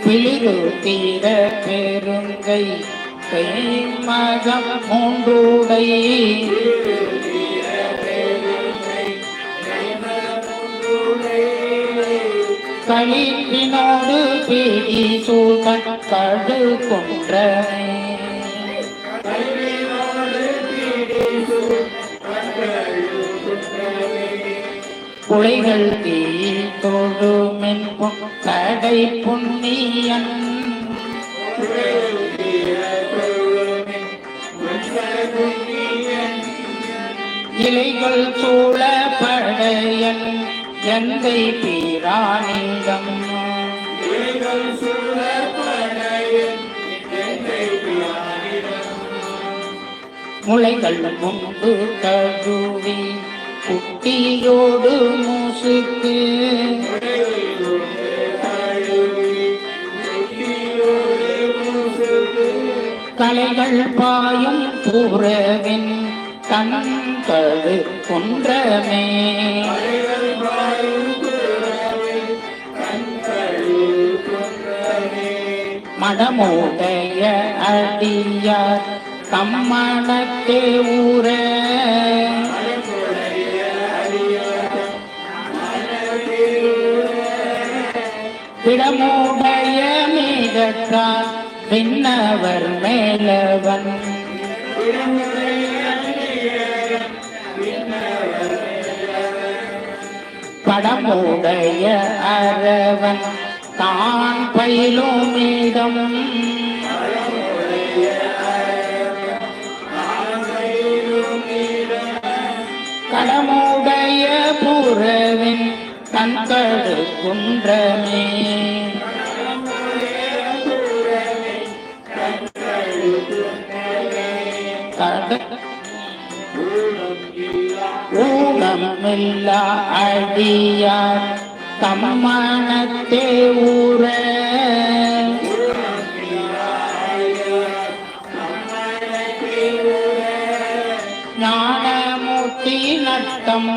பிளிரு தீர பெருங்கை மகம் மூன்றுடை களிப்பினோடு பிடி சூழ் கடு கொன்றமே புலைகள் தீ தொழுமென் கடை புண்ணியன் இலைகள் சூழ படையன் எந்தை பிரானிடம் முளைகள் முன்பு கழுவி குட்டியோடு மூசுக்கு கலைகள் பாயும் புறவின் தன்கடு குன்றமே மடமோடைய அடியார் தம்மணத்தே ஊர இடமுடைய மீதத்தால் விண்ணவர் மேலவன் படமுடைய அரவன் தான் பயிலும் இடம் கடமுடைய புறவின் தன்கடு குன்றமே ஊனமில்லா அடியார் தம்மனத்தே ஊர ஞானமூர்த்தி நட்டம்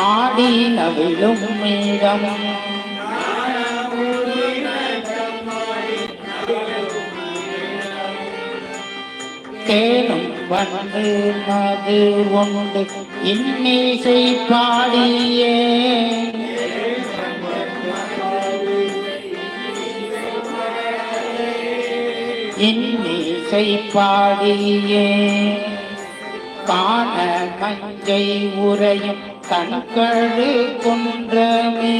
ஆடி நவிலும் மீடம் தேனும் வந்து மது உண்டு இன்னிசை பாடியே இன்னிசை பாடியே காண மஞ்சை உரையும் கண்கழு குன்றமே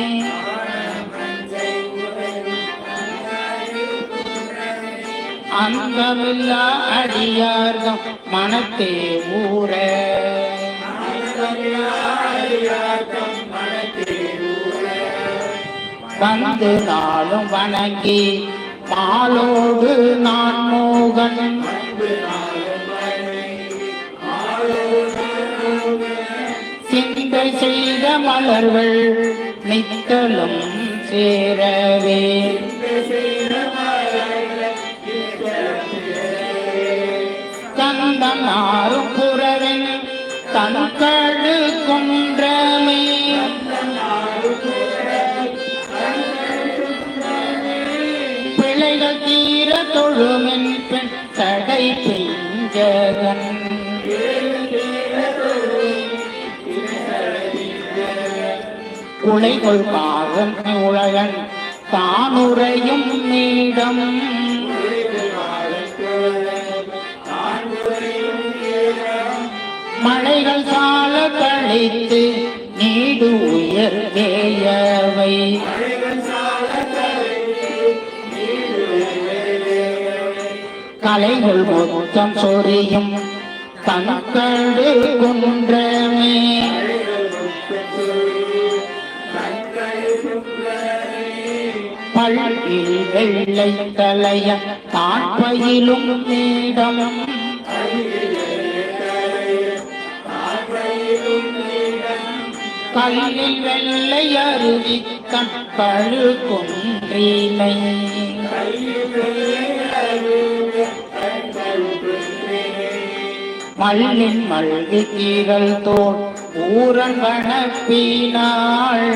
அந்தமில்லா அடியார்தம் மனத்தே ஊர வந்து நாளும் வணங்கி மாலோடு நான் மோகன் சிந்தை செய்த மலர்கள் நித்தலும் சேரவே கந்தனாரும் புறவன் தன்கழு குன்றமே பிழைகள் தீர தொழுமென் பெண் தடை பெஞ்சகன் உலைகொள் பாகன் உலகன் தானுரையும் மீடம் மலைகள் சால கழித்து நீடு உயர் வேயவை கலைகள் மொத்தம் சொரியும் தனக்கடு குன்றமே பள்ளியில் வெள்ளை தலைய தாழ்பயிலும் மீடம் கல்லில் வெள்ளை அருவி கண்பழு குன்றினை மல்லின் மல்கி கீரல் தோல் ஊரன் வனப்பினாள்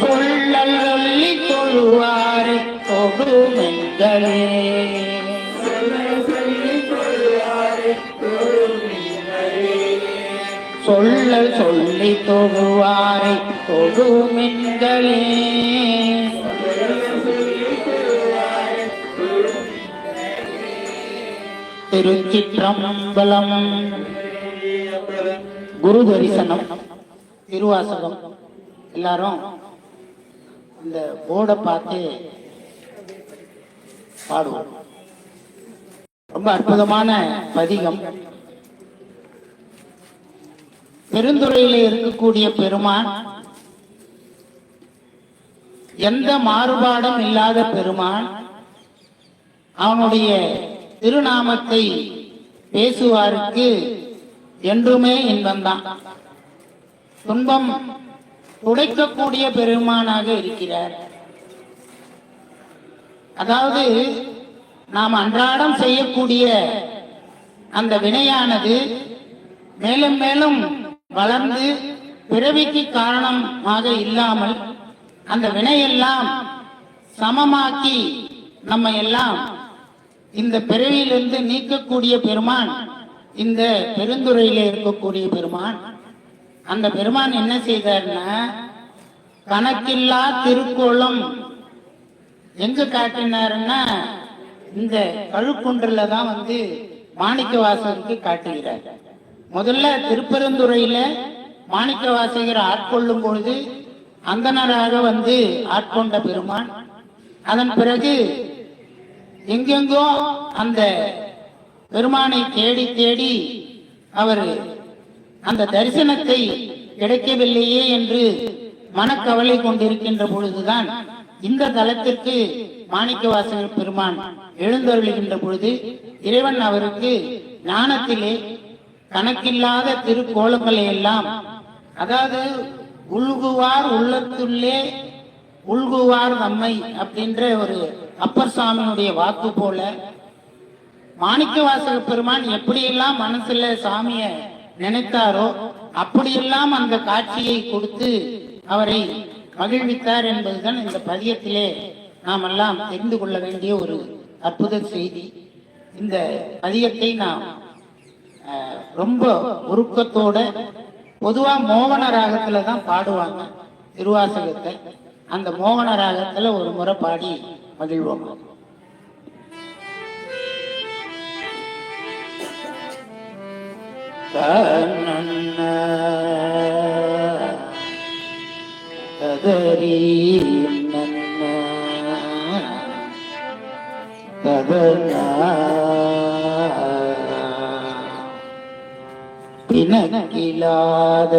சொல்லல் சொல்லி தொழுவாரை தொடுமெங்களே சொல்லல் சொல்லி தொழுவாரை தொடுமெங்களே திருச்சிற்றம்பலம். குரு தரிசனம் திருவாசகம். எல்லாரும் இந்த போர்டை பார்த்து பாடுவோம். ரொம்ப அற்புதமான பதிகம். பெருந்துறையில இருக்கக்கூடிய பெருமான் எந்த மாறுபாடும் இல்லாத பெருமான். அவனுடைய திருநாமத்தை பேசுவாருக்கு என்றுமே இன்பம்தான். துன்பம் துடைக்கக்கூடிய பெருமானாக இருக்கிறார். அதாவது நாம் அன்றாடம் செய்யக்கூடிய அந்த வினையானது மேலும் மேலும் வளர்ந்து பிறவிக்கு காரணமாக இல்லாமல் அந்த வினையெல்லாம் சமமாக்கி நம்ம எல்லாம் இந்த பிறவியிலிருந்து நீக்கக்கூடிய பெருமான் இந்த பெருந்துறையில இருக்கக்கூடிய பெருமான். அந்த பெருமான் என்ன செய்தார்னா கணக்கில்லா திருக்கோலம் எங்க காட்டினாருன்னா இந்த கழுக்குன்றுல தான் மாணிக்க வாசகருக்கு காட்டுகிறார். முதல்ல திருப்பெருந்துறையில மாணிக்க வாசகர் ஆட்கொள்ளும் பொழுது அந்தனராக ஆட்கொண்ட பெருமான், அதன் பிறகு எங்கெங்கோ அந்த பெருமானை தேடி தேடி அவர் அந்த தரிசனத்தை கிடைக்கவில்லையே என்று மனக்கவலை கொண்டிருக்கின்ற பொழுதுதான் இந்த தலத்திற்கு மாணிக்க வாசகர் பெருமான் எழுந்தருளுகின்ற பொழுது இறைவன் அவருக்கு ஞானத்திலே கணக்கில்லாத திருக்கோலங்களை எல்லாம், அதாவது உள்குவார் உள்ளத்துள்ளே உள்குவார் நம்மை அப்படின்ற ஒரு அப்பர் சாமியுடைய வாக்கு போல மாணிக்க வாசக பெருமான் எப்படியெல்லாம் மனசுல சாமிய நினைத்தாரோ அப்படியெல்லாம் அந்த காட்சியை கொடுத்து அவரை மகிழ்வித்தார் என்பதுதான் இந்த பதியத்திலே நாம் எல்லாம் தெரிந்து கொள்ள வேண்டிய ஒரு அற்புத செய்தி. இந்த பதியத்தை நாம் ரொம்ப உருக்கத்தோட பொதுவா மோகன ராகத்துல தான் பாடுவாங்க திருவாசகத்தை. அந்த மோகன ராகத்துல ஒரு முறை பாடி மகிழ்வோம். கதரி பிணக்கிலாத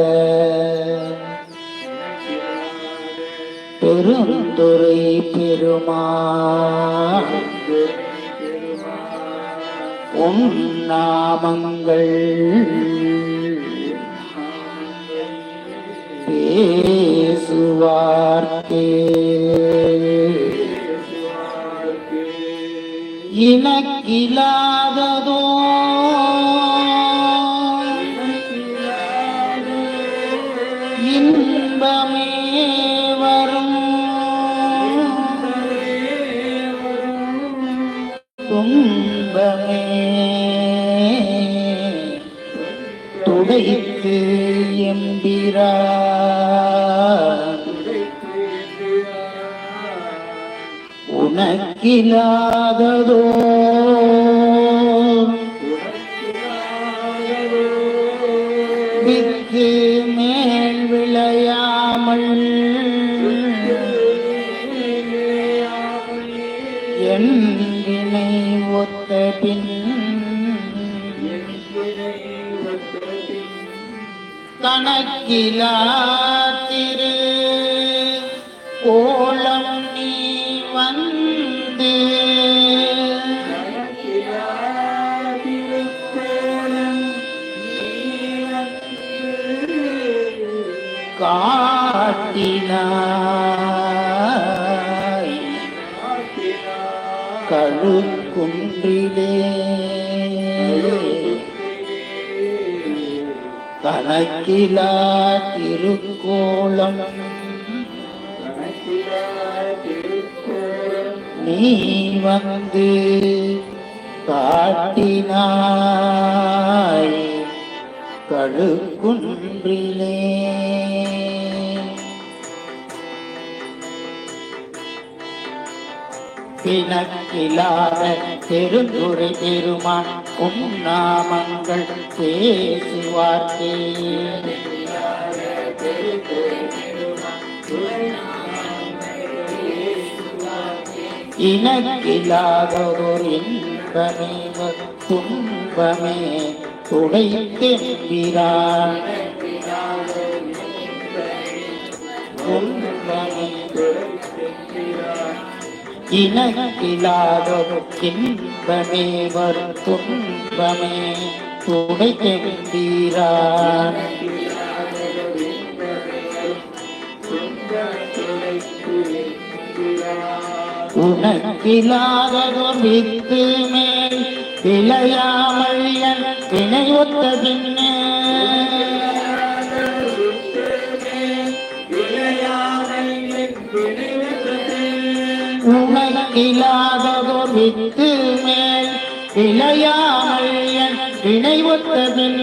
பெருந்துரை பெருமான் உன் நாமங்கள் பேசுவார்க்கே இனக்கிலாததோ இன்பமே வரும் துன்பமே துடைத்து எம்பிரான் உனக்கிலாததோ வித்து மேல் விளையாமல் என் வினை ஒத்த பின் கணக்கிலா திரு கோலம் நீ வந்து காட்டினாய் கழுக்குன்றிலே கணக்கிலா திருக்கோலம் நீ வந்து காட்டினாய் கழுக்குன்றிலே. பிணக்கிலாத பெருந்துரை பெருமான் உன் நாமங்கள் பேசுவார்க்கே இனக்கிலாதோர் இன்பமே துன்பமே துடைத்தெம்பிரான் துன்பமே இனக்கிலாதோர் இன்பமே வரும் துன்பமே துடைத்தெம்பிரான் உனக்கிலாததோர் வித்து மேல் விளையாமல் என் வினை ஒத்த பின்னே உனக்கிலாததோர் வித்து மேல் விளையாமல் என் வினை ஒத்த பின்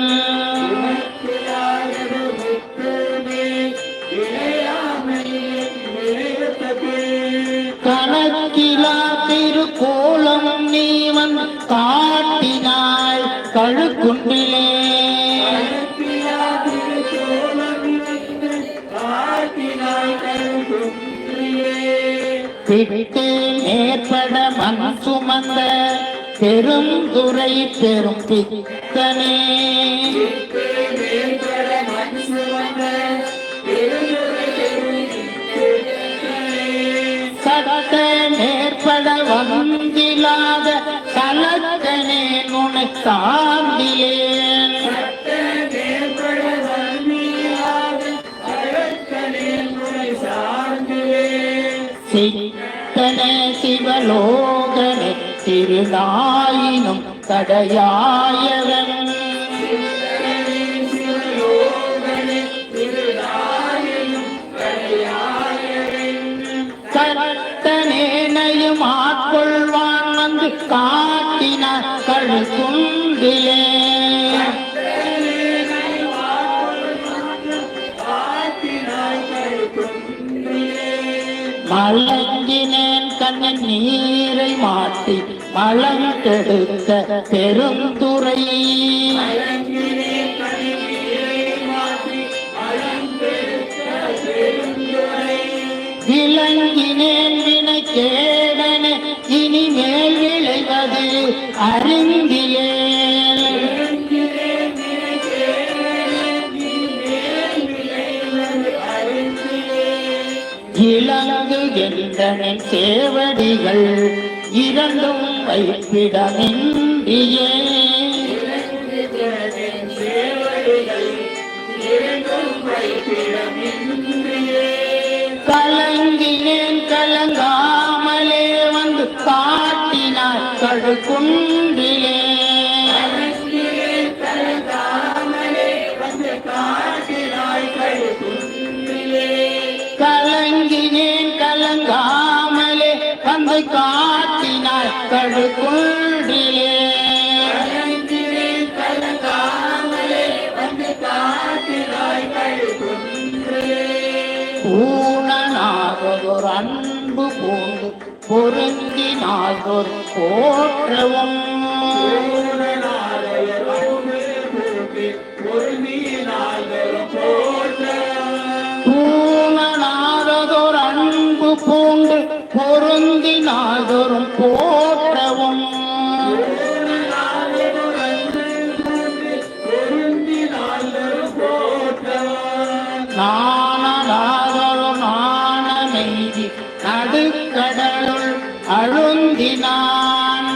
விட்டு மேற்பட மண் சுமந்த பெருந்துரை பெரும் பித்தனே சட்ட மேற்பட வந்திலாத கலக்கனே நுனை சார்ந்திலேன் சித்தனே சிவலோகனே திருநாயினும் தடையாயவன் கட்டனேனையும் ஆட்கொள்வான் வந்து காட்டினார் கழுகுண்டிலே மலங்கினேன் கண்ணன் நீரை மாட்டி மலங்கெடுத்த பெருந்துரை விளங்கினேன் வினை கேடனே இனிமேல் விளைவது அறிந்திலே இளங்குகின்றனின் சேவடிகள் இரண்டும் வைப்பிடமின்றியே கலங்கினேன் கலங்காமலே வந்து காட்டினார் கழுகுண்டிலே கலங்கினேன் கலங்காமலே வந்து காட்டினார் கழுகுண்டிலே பூணனாகதொரு அன்பு பூண்டு பொருந்தினாகொரு போற்றவும் பூணனாகதொரு அன்பு பூண்டு பொருந்தினாகொரும் போற்றவும் நடுக்கடலுள் அழுந்தினான்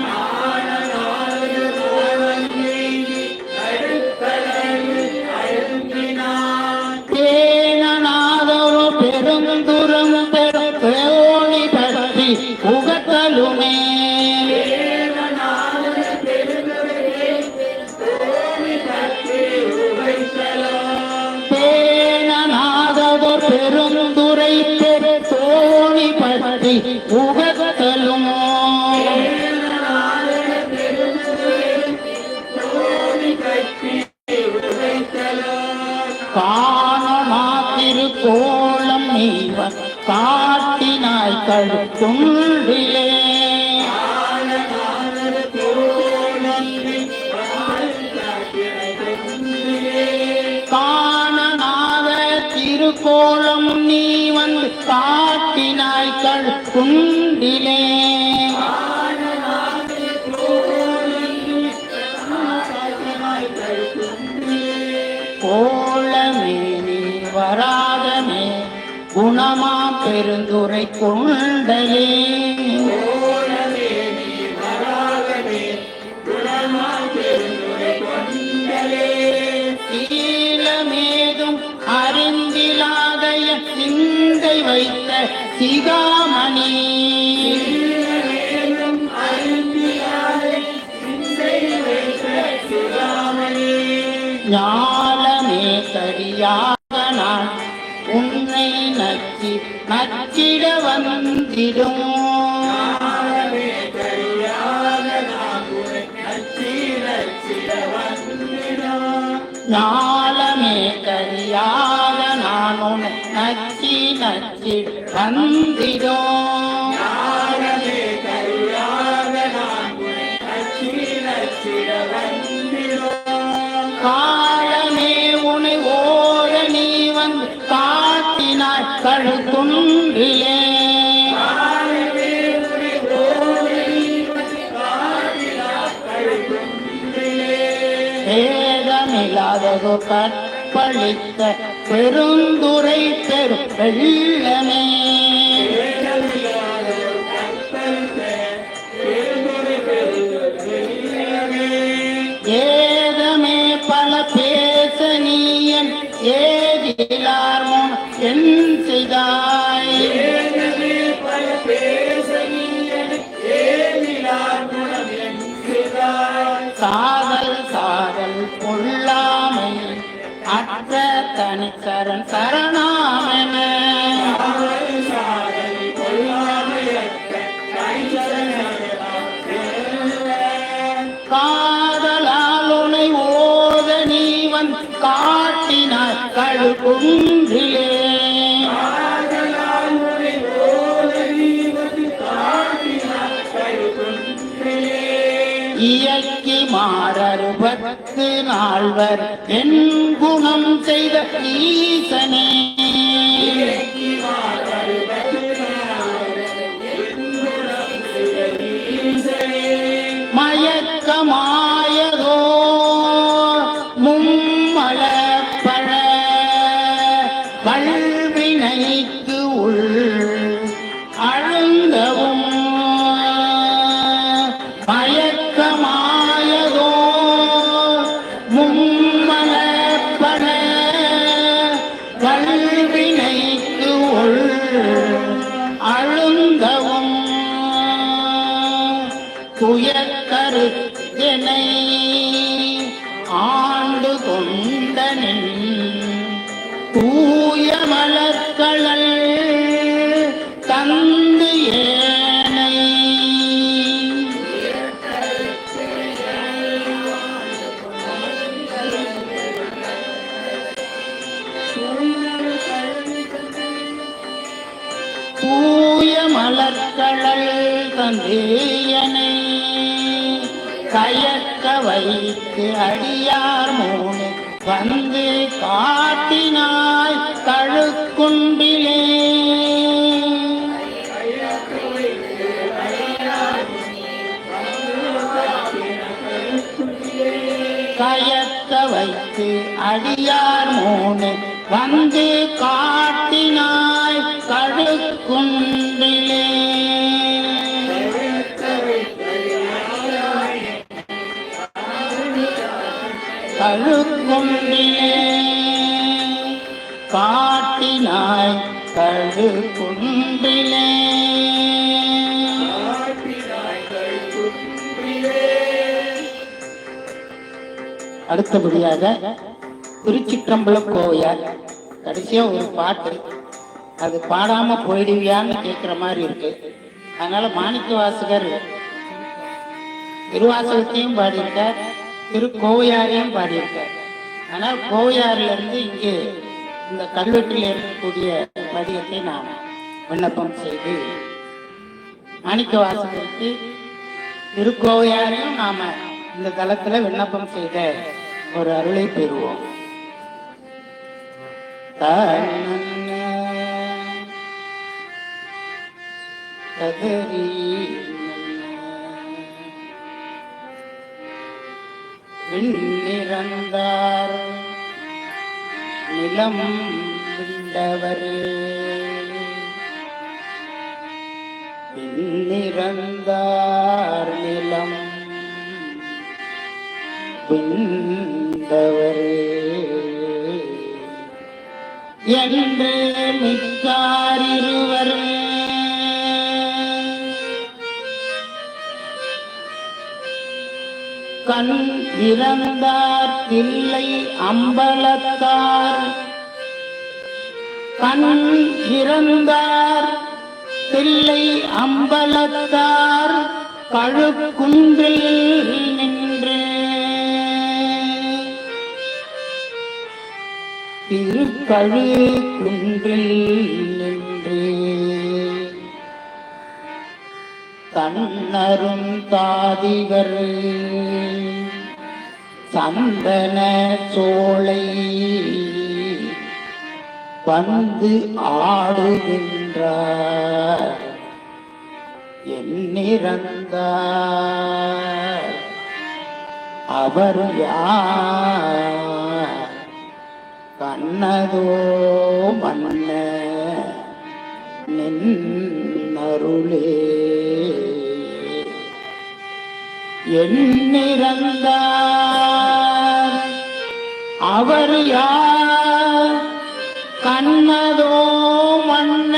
தேனநாதொரு பெருந்துரம் பெரும் பேணி பற்றி புகத்தலுமே தேனநாதொரு பெருந்துரை பெரு தோணி பற்றி புகத்தலும் காணமா திருக்கோளம் நீவன் காட்டினாய் கழுகுண்டிலே காணனாக திருக்கோளம் நீ வந்து காட்டினாய் கழுகுண்டிலே கோளமே நீ வராதமே குணமா பெருந்துரை கொண்டலே சீலமேதும் அறிந்திலாதைய சிந்தை வைத்த சிகாமணி ஞாலமே சரியாக நான் உன்னை நச்சி நச்சிட வந்திடும் ஞாலமே கரியாக நான் உன்னை நச்சி நச்சி வந்திடும் காலமே உனை ஓர நீ வந்து காட்டினாய் கழுகுண்டிலே காதகு கற்பழித்த பெருந்துரை பெரும் வெள்ளமே ஏதமே பல பேச நீயன் ஏதிலார் முன் என் செய்தாய் சாதல் சாதல் கொள்ளாமை அற்ற தனிச்சரண் சரணாமென காதலால் உனை ஓத நீவன் காட்டினாய் கழுகுன்றிலே இயக்கி மாறறுபத்து நால்வர் என் குணம் செய்த ஈசனே மயக்கமாயதோ மும்மலப்பழ வல்வினைக்கு உள் அழுந்தவும் மயக்கமாயதோ மும்மலப்பழ வல்வினைக்கு உள் அழுந்தவும் துயக்கருத்தினை ஆண்டு கொண்டனின் தூய மலர்களல் தந்து ஏனை தூய மலர்களல் தந்தேயனை கயக்க வைத்து அடியார் மூணு வந்து காட்டினாய் கழுக்குண்டிலே கயக்க வைத்து அடியார் மூணு வந்து காட்டினாய் கழுக்குண்டிலே கழுக்குண்டிலே காட்டினாய் கழுக்குண்டிலே அடுத்தபடியாக திருச்சிற்றம்பலம் கோவையார் கடைசியா ஒரு பாட்டு, அது பாடாம போயிடுவியான்னு கேட்கிற மாதிரி இருக்கு. அதனால மாணிக்க வாசகர் திருவாசகத்தையும் பாடியிருக்கார், திருக்கோவையாரையும் பாடியிருக்கார். ஆனால் கோவையாறுல இருந்து இங்கே இந்த கல்வெட்டில் இருக்கக்கூடிய பதிகத்தை நாம் விண்ணப்பம் செய்து மாணிக்க வாசகருக்கு திருக்கோவையாரையும் நாம இந்த தளத்துல விண்ணப்பம் செய்த ஒரு அருளை பெறுவோம். விண்ணிறந்தார் நிலம் விண்டவரே, விண்ணிறந்தார் நிலம் விண்டவரே என்று மிக்காரிருவரே கண் இறந்தார் தில்லை அம்பலத்தார், கண் இறந்தார் தில்லை அம்பலத்தார் கழுக்குன்றில் நின்று திருக்கழுக்குன்றில் நின்று தன்னரும் தாதிகர் சந்தன சோலை வந்து ஆடுகின்றார் எண்ணிறந்தார் அவர் யார் கண்ணதோ மன்ன நின்னருளே எண்ணிறந்தார் அவர் யார் கண்ணதோ மன்ன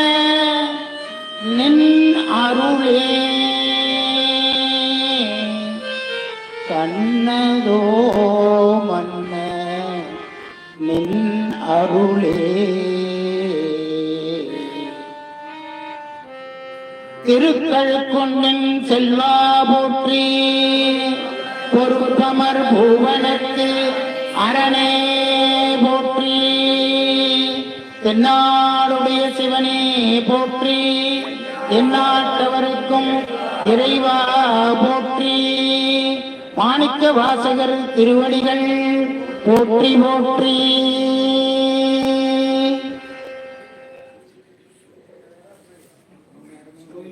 நின் அருளே கண்ணதோ மன்ன நின் அருளே திருக்கள் கொண்டன் செல்வா போற்றி பொறுப்பமர் பூவனத்து அரணே போற்றி தென்னாடுடைய சிவனே போற்றி எந்நாட்டவருக்கும் இறைவா போற்றி மாணிக்க வாசகர் திருவடிகள் போற்றி போற்றி.